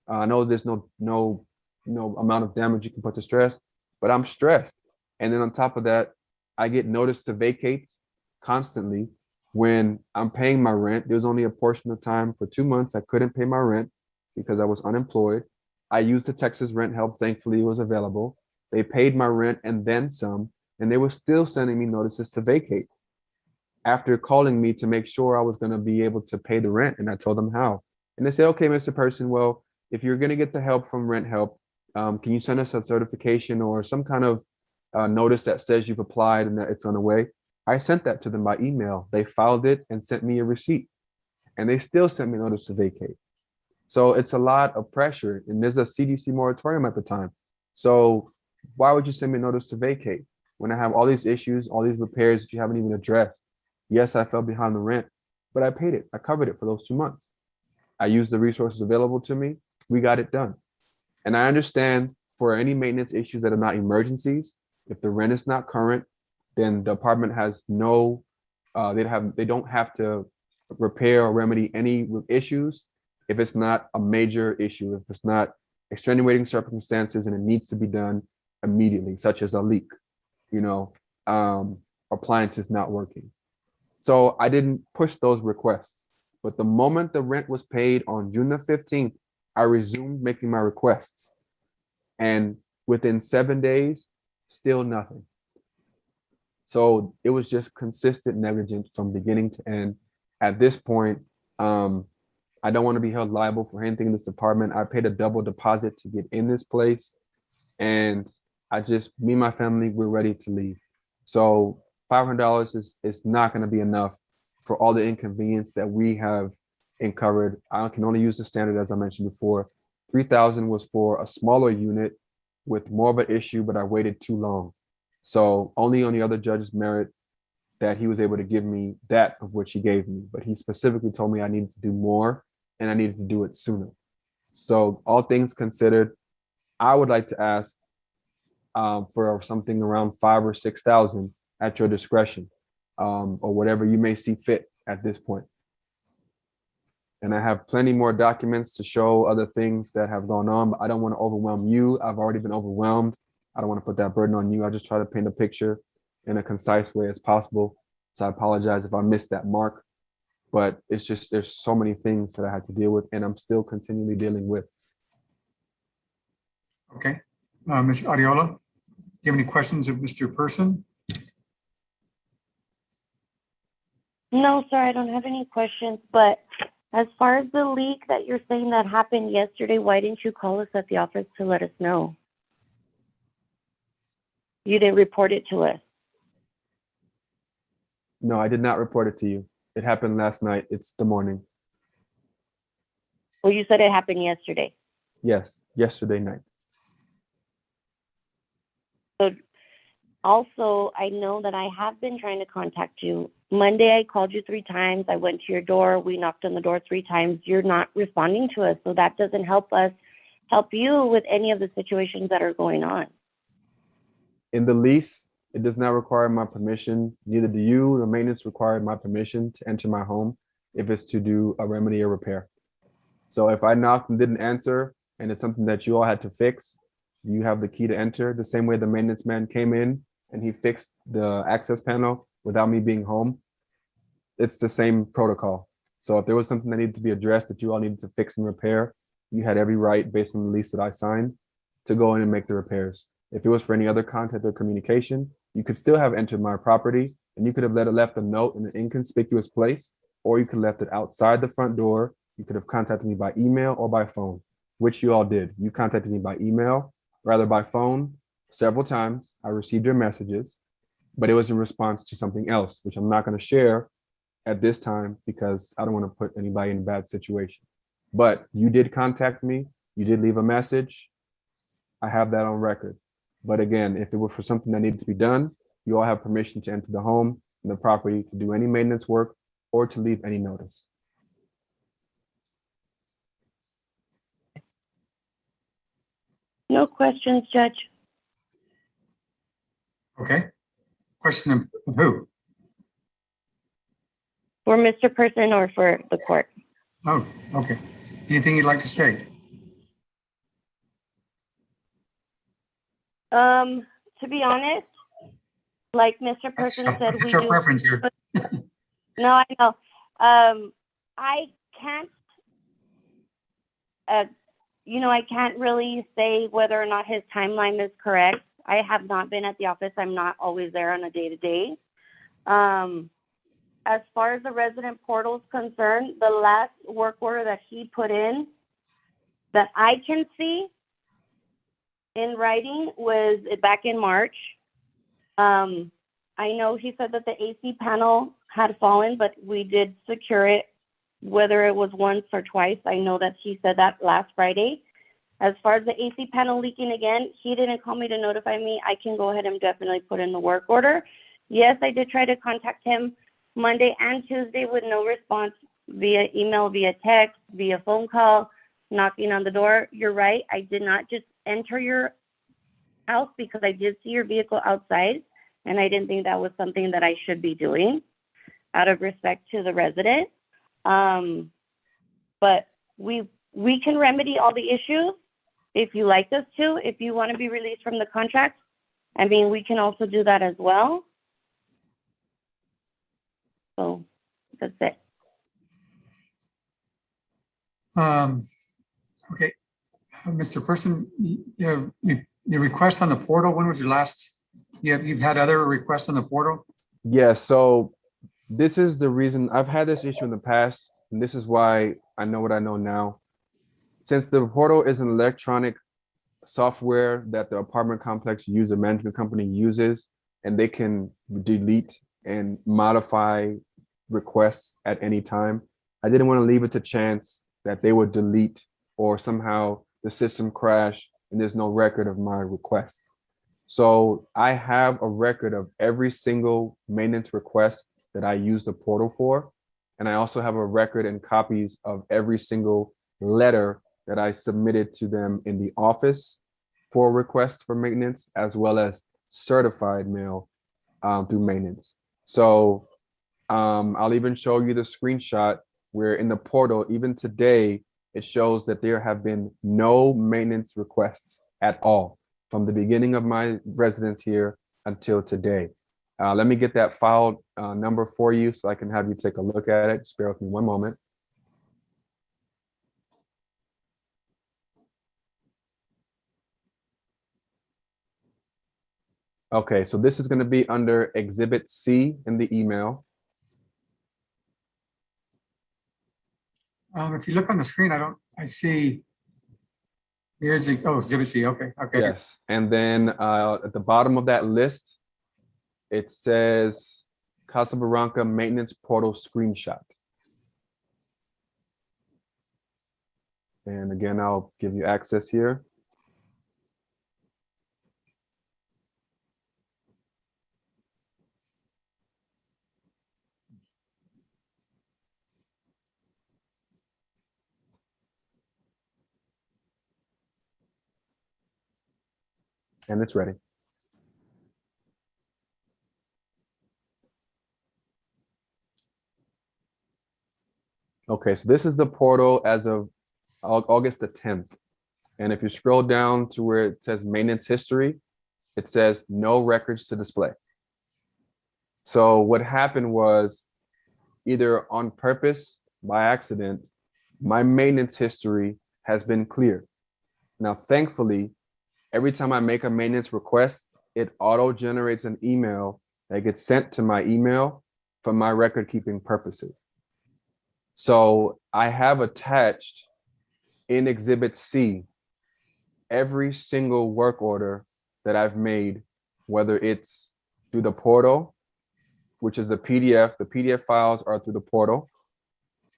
B: I know there's no amount of damage you can put to stress, but I'm stressed. And then on top of that, I get notice to vacate constantly when I'm paying my rent. There's only a portion of time for 2 months I couldn't pay my rent because I was unemployed. I used the Texas rent help. Thankfully, it was available. They paid my rent and then some, and they were still sending me notices to vacate after calling me to make sure I was going to be able to pay the rent. And I told them how. And they said, okay, Mr. Person, well, if you're going to get the help from rent help, can you send us a certification or some kind of notice that says you've applied and that it's on the way? I sent that to them by email. They filed it and sent me a receipt, and they still sent me a notice to vacate. So it's a lot of pressure, and there's a CDC moratorium at the time. So why would you send me a notice to vacate when I have all these issues, all these repairs that you haven't even addressed? Yes, I fell behind the rent, but I paid it. I covered it for those 2 months. I used the resources available to me. We got it done. And I understand for any maintenance issues that are not emergencies, if the rent is not current, then the apartment has they don't have to repair or remedy any issues if it's not a major issue, if it's not extenuating circumstances and it needs to be done immediately, such as a leak, appliances not working. So I didn't push those requests. But the moment the rent was paid on June the 15th, I resumed making my requests. And within 7 days, still nothing. So it was just consistent negligence from beginning to end. At this point, I don't want to be held liable for anything in this apartment. I paid a double deposit to get in this place. and me and my family, we're ready to leave. So $500 is not going to be enough for all the inconvenience that we have incurred. I can only use the standard as I mentioned before. 3,000 was for a smaller unit with more of an issue, but I waited too long. So only on the other judge's merit that he was able to give me that of which he gave me, but he specifically told me I needed to do more and I needed to do it sooner. So all things considered, I would like to ask for something around 5 or 6,000 at your discretion, or whatever you may see fit at this point. And I have plenty more documents to show other things that have gone on, but I don't want to overwhelm you. I've already been overwhelmed. I don't want to put that burden on you. I just try to paint a picture in a concise way as possible. So I apologize if I missed that mark, but it's just, there's so many things that I had to deal with and I'm still continually dealing with.
A: Okay. Ms. Ariola, do you have any questions of Mr. Person?
C: No, sir, I don't have any questions, but as far as the leak that you're saying that happened yesterday, why didn't you call us at the office to let us know? You didn't report it to us.
B: No, I did not report it to you. It happened last night. It's the morning.
C: Well, you said it happened yesterday.
B: Yes, yesterday night.
C: So also, I know that I have been trying to contact you. Monday, I called you 3 times. I went to your door. We knocked on the door 3 times. You're not responding to us. So that doesn't help us help you with any of the situations that are going on.
B: In the lease, it does not require my permission. Neither do you. The maintenance required my permission to enter my home if it's to do a remedy or repair. So if I knocked and didn't answer, and it's something that you all had to fix, you have the key to enter. The same way the maintenance man came in and he fixed the access panel without me being home. It's the same protocol. So if there was something that needed to be addressed that you all needed to fix and repair, you had every right based on the lease that I signed to go in and make the repairs. If it was for any other contact or communication, you could still have entered my property and you could have left a note in an inconspicuous place, or you could have left it outside the front door. You could have contacted me by email or by phone, which you all did. You contacted me by email, rather by phone several times. I received your messages, but it was in response to something else, which I'm not going to share at this time because I don't want to put anybody in a bad situation. But you did contact me. You did leave a message. I have that on record. But again, if it were for something that needed to be done, you all have permission to enter the home and the property to do any maintenance work or to leave any notice.
C: No questions, Judge.
A: Okay. Question of who?
C: For Mr. Person or for the court?
A: Oh, okay. Anything you'd like to say?
C: To be honest, like Mr. Person said,
A: It's our preference here.
C: No, I know. I can't, I can't really say whether or not his timeline is correct. I have not been at the office. I'm not always there on a day-to-day. As far as the resident portal is concerned, the last work order that he put in that I can see in writing was back in March. I know he said that the AC panel had fallen, but we did secure it, whether it was once or twice. I know that he said that last Friday. As far as the AC panel leaking again, he didn't call me to notify me. I can go ahead and definitely put in the work order. Yes, I did try to contact him Monday and Tuesday with no response via email, via text, via phone call, knocking on the door. You're right. I did not just enter your house because I did see your vehicle outside, and I didn't think that was something that I should be doing out of respect to the resident. But we can remedy all the issues if you like us to. If you want to be released from the contract, I mean, we can also do that as well. So that's it.
A: Okay. Mr. Person, the request on the portal, when was your last? You've had other requests on the portal?
B: Yeah, so this is the reason I've had this issue in the past, and this is why I know what I know now. Since the portal is an electronic software that the apartment complex user management company uses, and they can delete and modify requests at any time. I didn't want to leave it to chance that they would delete or somehow the system crash and there's no record of my requests. So I have a record of every single maintenance request that I use the portal for. And I also have a record and copies of every single letter that I submitted to them in the office for requests for maintenance, as well as certified mail through maintenance. So I'll even show you the screenshot where in the portal, even today, it shows that there have been no maintenance requests at all from the beginning of my residence here until today. Let me get that file number for you so I can have you take a look at it. Just bear with me one moment. Okay, so this is going to be under Exhibit C in the email.
A: If you look on the screen, I see, here's the, oh, Exhibit C, okay, okay.
B: Yes, and then at the bottom of that list, it says Casa Barranca Maintenance Portal Screenshot. And again, I'll give you access here. And it's ready. Okay, so this is the portal as of August the 10th. And if you scroll down to where it says maintenance history, it says no records to display. So what happened was either on purpose, by accident, my maintenance history has been cleared. Now, thankfully, every time I make a maintenance request, it auto generates an email that gets sent to my email for my record keeping purposes. So I have attached in Exhibit C every single work order that I've made, whether it's through the portal, which is the PDF files are through the portal.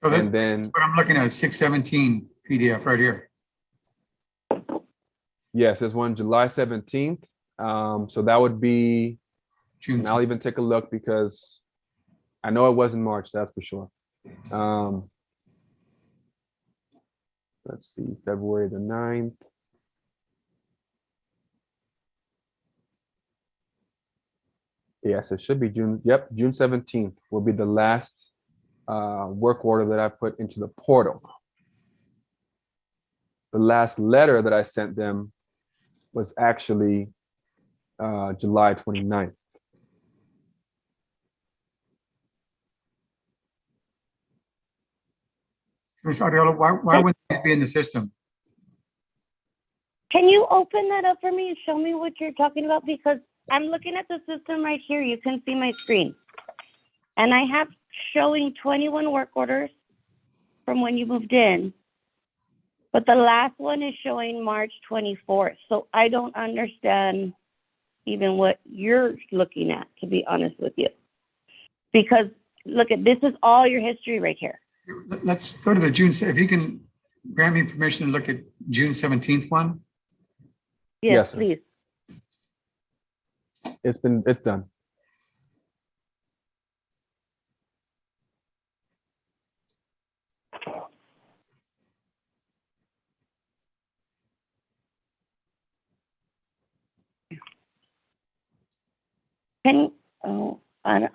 A: So
B: And then,
A: that's what I'm looking at, 617 PDF right here.
B: yes, there's one July 17th. So that would be,
A: June.
B: and I'll even take a look because I know it wasn't March, that's for sure. Let's see, February the 9th. Yes, it should be June. Yep, June 17th will be the last work order that I put into the portal. The last letter that I sent them was actually July 29th.
A: Ms. Arreola, why would this be in the system?
C: Can you open that up for me and show me what you're talking about? Because I'm looking at the system right here. You can see my screen. And I have showing 21 work orders from when you moved in. But the last one is showing March 24th. So I don't understand even what you're looking at, to be honest with you. Because look at, this is all your history right here.
A: Let's go to the June, if you can grant me permission to look at June 17th one.
B: Yes, sir.
C: Please.
B: It's done.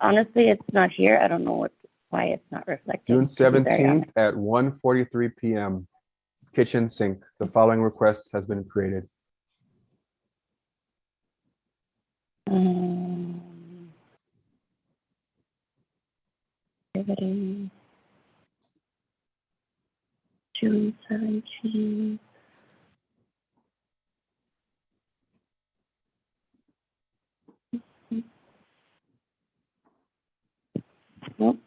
C: Honestly, it's not here. I don't know why it's not reflecting.
B: June 17th at 1:43 p.m. Kitchen sink. The following request has been created.
C: June 17th. Nope.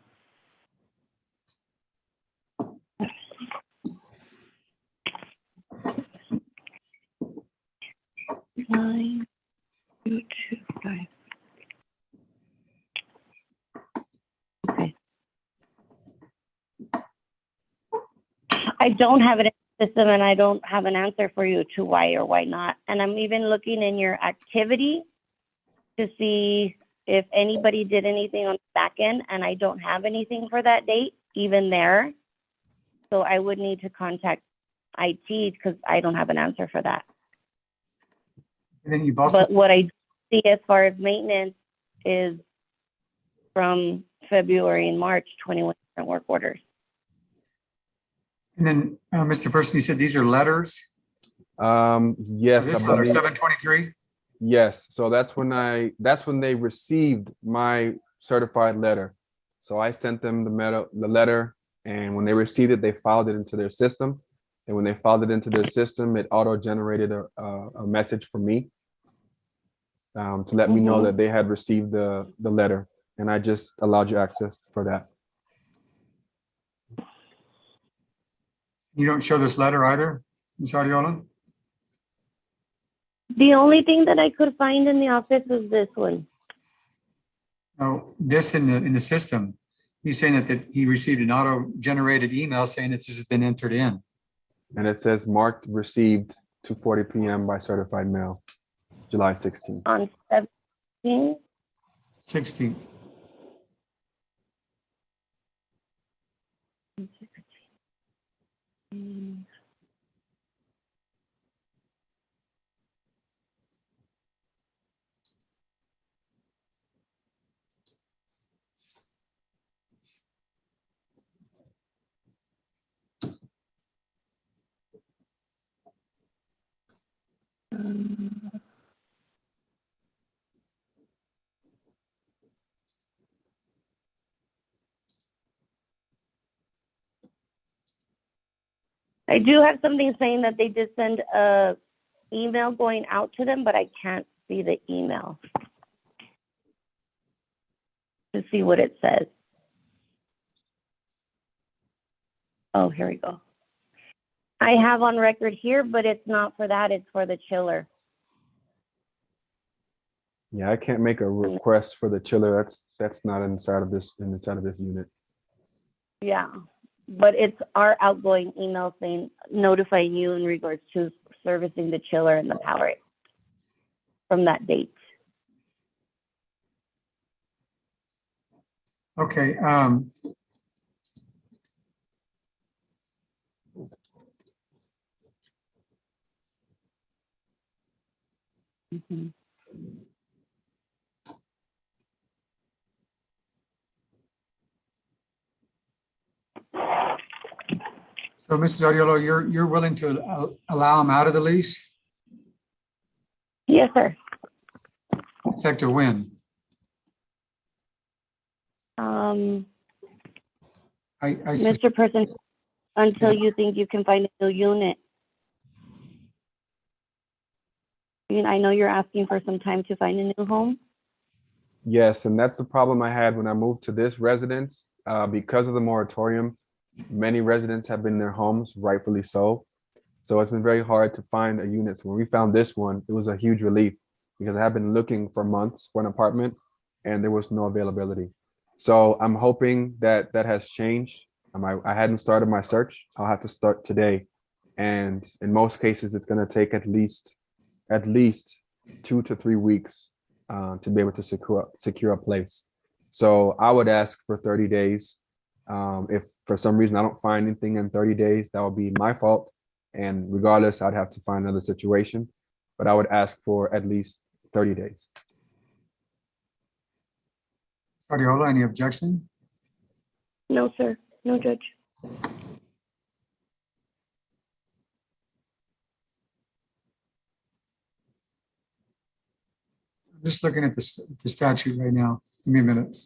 C: 9,225. Okay. I don't have it in the system and I don't have an answer for you to why or why not. And I'm even looking in your activity to see if anybody did anything on the back end, and I don't have anything for that date, even there. So I would need to contact IT because I don't have an answer for that.
A: And then you've also,
C: But what I see as far as maintenance is from February and March, 21 different work orders.
A: and then, Mr. Person, you said these are letters?
B: Yes,
A: This
B: I
A: letter,
B: believe,
A: 723?
B: yes. So that's when they received my certified letter. So I sent them the letter, and when they received it, they filed it into their system. And when they filed it into their system, it auto-generated a message for me to let me know that they had received the letter, and I just allowed you access for that.
A: You don't show this letter either, Ms. Ariola?
C: The only thing that I could find in the office was this one.
A: No, this in the system. He's saying that he received an auto-generated email saying that this has been entered in.
B: And it says marked received 2:40 p.m. by certified mail, July 16th.
C: On 17.
A: 16.
C: I do have something saying that they did send a email going out to them, but I can't see the email to see what it says. Oh, here we go. I have on record here, but it's not for that. It's for the chiller.
B: Yeah, I can't make a request for the chiller. That's not inside of this unit.
C: Yeah, but it's our outgoing email saying notifying you in regards to servicing the chiller and the power from that date.
A: Okay.
C: Mhm.
A: So, Mrs. Ariola, you're willing to allow him out of the lease?
C: Yes, sir.
A: Effective when?
C: Mr. Person, until you think you can find a new unit. I know you're asking for some time to find a new home.
B: Yes, and that's the problem I had when I moved to this residence. Because of the moratorium, many residents have been in their homes, rightfully so. So it's been very hard to find a unit. So when we found this one, it was a huge relief because I have been looking for months for an apartment and there was no availability. So I'm hoping that that has changed. I hadn't started my search. I'll have to start today. And in most cases, it's going to take at least 2 to 3 weeks to be able to secure a place. So I would ask for 30 days. If for some reason I don't find anything in 30 days, that would be my fault. And regardless, I'd have to find another situation, but I would ask for at least 30 days.
A: Ariola, any objection?
C: No, sir. No, Judge.
A: I'm just looking at the statute right now. Give me a minute.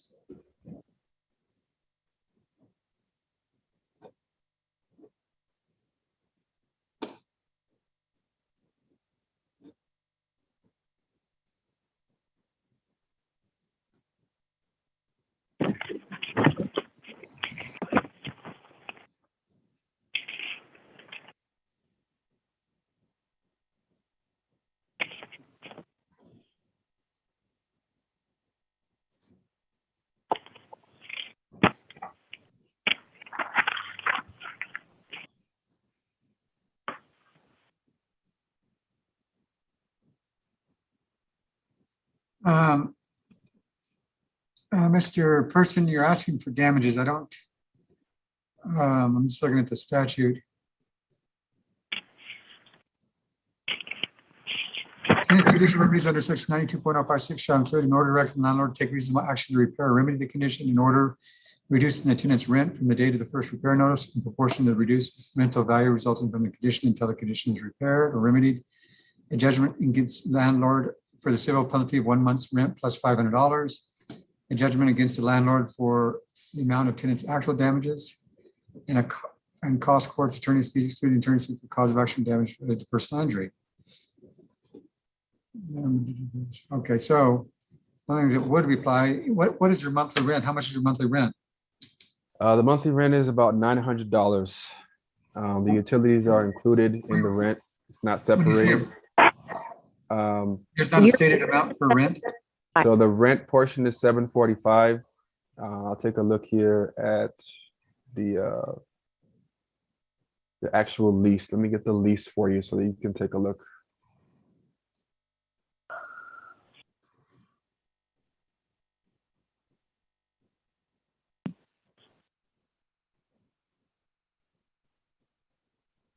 A: Um, Mr. Person, you're asking for damages. I don't, I'm just looking at the statute. Tenants judicial remedies under section 92.056 shall include an order directing the landlord to take reasonable action to repair or remedy the condition in order reducing the tenant's rent from the date of the first repair notice in proportion to the reduced rental value resulting from the condition until the condition is repaired or remedied. A judgment against landlord for the civil penalty of 1 month's rent plus $500. A judgment against the landlord for the amount of tenant's actual damages and cost court's attorney's fees excluding attorney's fees for cause of action damage related to personal injury. Okay, so one of the things that would reply, what is your monthly rent? How much is your monthly rent?
B: The monthly rent is about $900. The utilities are included in the rent. It's not separated.
A: There's not a stated amount for rent?
B: So the rent portion is $745. I'll take a look here at the actual lease. Let me get the lease for you so that you can take a look.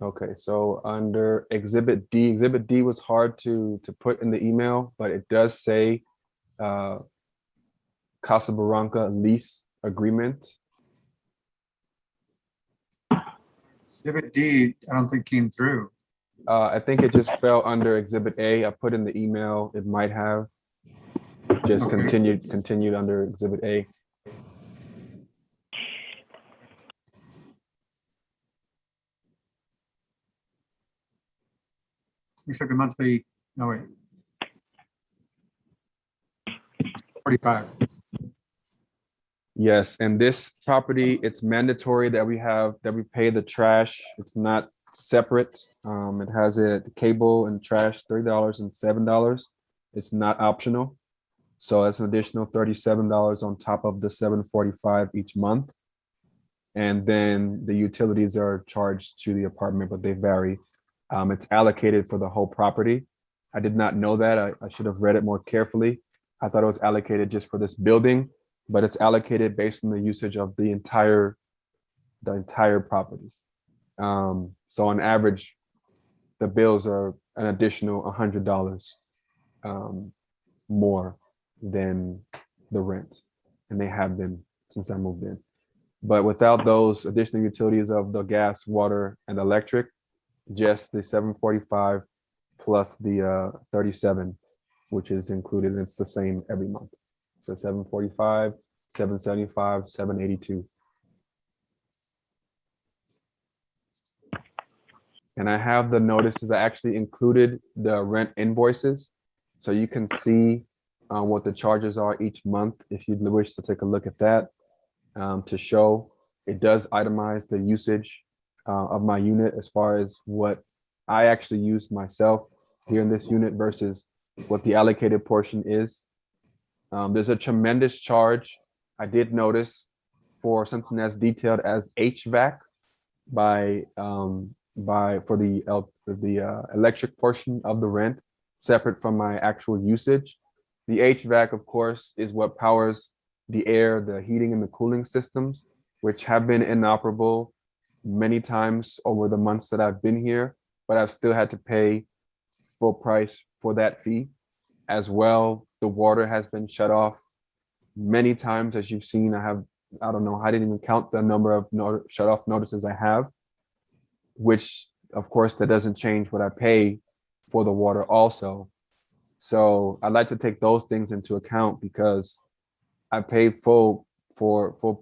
B: Okay, so under Exhibit D was hard to put in the email, but it does say Casablanca lease agreement.
A: Exhibit D, I don't think came through.
B: I think it just fell under Exhibit A. I put in the email, it might have just
A: Okay.
B: continued under Exhibit A.
A: Looks like a monthly, no wait. 45.
B: Yes, and this property, it's mandatory that we pay the trash. It's not separate. It has a cable and trash, $3 and $7. It's not optional. So it's an additional $37 on top of the $745 each month. And then the utilities are charged to the apartment, but they vary. It's allocated for the whole property. I did not know that. I should have read it more carefully. I thought it was allocated just for this building, but it's allocated based on the usage of the entire property. So on average, the bills are an additional $100 more than the rent, and they have been since I moved in. But without those additional utilities of the gas, water, and electric, just the 745 plus the 37, which is included. It's the same every month. So 745, 775, 782. And I have the notices. I actually included the rent invoices, so you can see what the charges are each month if you wish to take a look at that. To show it does itemize the usage of my unit as far as what I actually use myself here in this unit versus what the allocated portion is. There's a tremendous charge I did notice for something that's detailed as HVAC for the electric portion of the rent, separate from my actual usage. The HVAC, of course, is what powers the air, the heating and the cooling systems, which have been inoperable many times over the months that I've been here, but I've still had to pay full price for that fee. As well, the water has been shut off many times, as you've seen. I don't know, I didn't even count the number of shut off notices I have, which of course that doesn't change what I pay for the water also. So I'd like to take those things into account because I paid full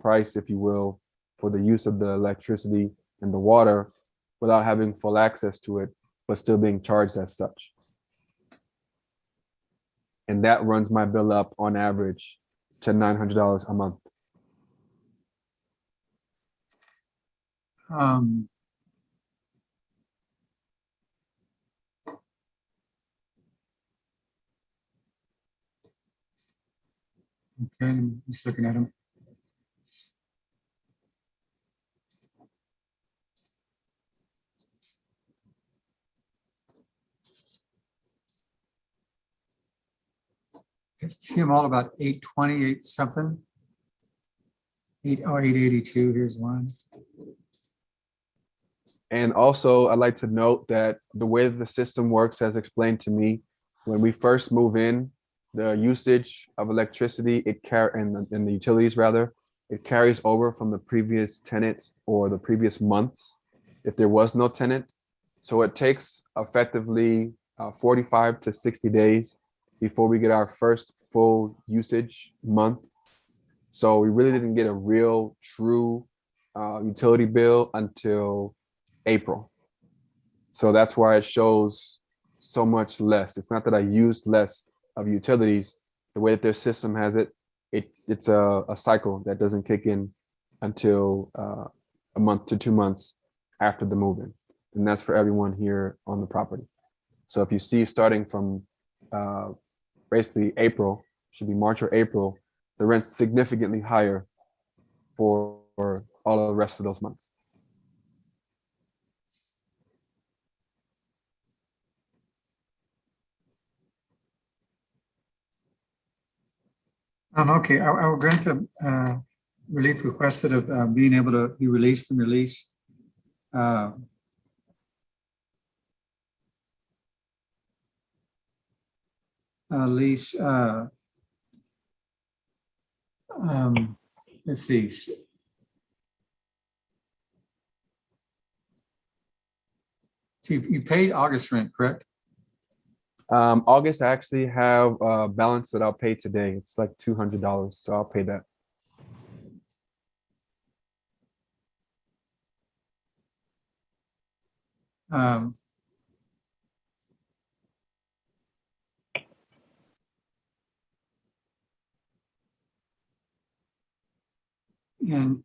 B: price, if you will, for the use of the electricity and the water without having full access to it, but still being charged as such. And that runs my bill up on average to $900 a month.
A: Okay, I'm just looking at them. see them all about 820, 8 something. 882, here's one.
B: And also, I'd like to note that the way that the system works, as explained to me, when we first move in, the usage of electricity, and the utilities rather, it carries over from the previous tenant or the previous months if there was no tenant. So it takes effectively 45 to 60 days before we get our first full usage month. So we really didn't get a real true utility bill until April. So that's why it shows so much less. It's not that I used less of utilities. The way that their system has it, it's a cycle that doesn't kick in until a month to 2 months after the move-in. And that's for everyone here on the property. So if you see starting from basically April, should be March or April, the rent's significantly higher for all of the rest of those months.
A: Okay, I will grant the relief requested of being able to be released from your lease. Lease, let's see. So you paid August rent, correct?
B: August, I actually have a balance that I'll pay today. It's like $200, so I'll pay that.
A: And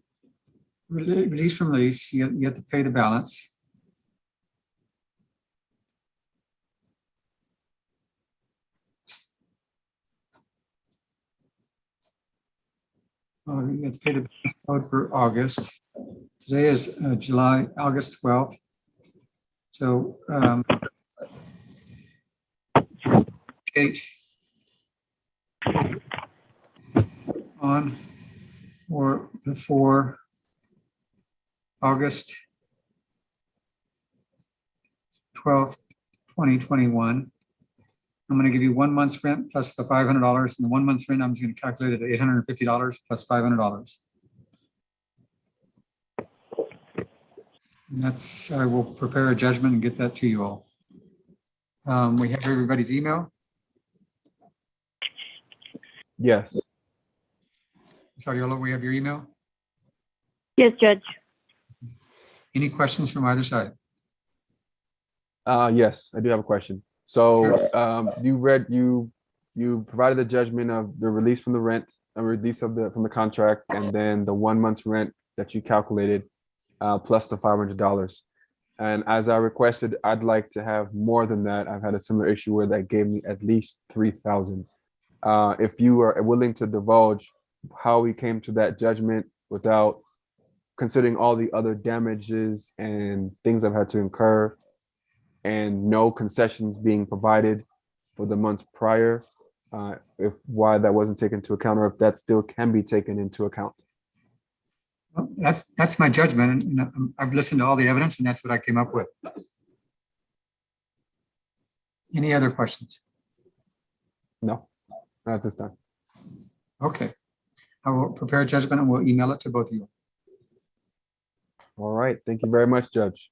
A: release from lease, you have to pay the balance. You have to pay the balance owed for August. Today is August 12th. So date on or before August 12th, 2021. I'm going to give you 1 month's rent plus the $500. And the 1 month's rent, I'm just going to calculate it at $850 plus $500. And that's, I will prepare a judgment and get that to you all. We have everybody's email.
B: Yes.
A: Sariola, we have your email.
C: Yes, Judge.
A: Any questions from either side?
B: Yes, I do have a question. So you provided the judgment of the release from the rent, a release of from the contract, and then the 1 month's rent that you calculated, plus the $500. And as I requested, I'd like to have more than that. I've had a similar issue where that gave me at least $3,000. If you are willing to divulge how we came to that judgment without considering all the other damages and things I've had to incur, and no concessions being provided for the months prior, why that wasn't taken into account, or if that still can be taken into account.
A: Well, that's my judgment, and I've listened to all the evidence, and that's what I came up with. Any other questions?
B: No, not at this time.
A: Okay, I will prepare a judgment and we'll email it to both of you.
B: All right, thank you very much, Judge.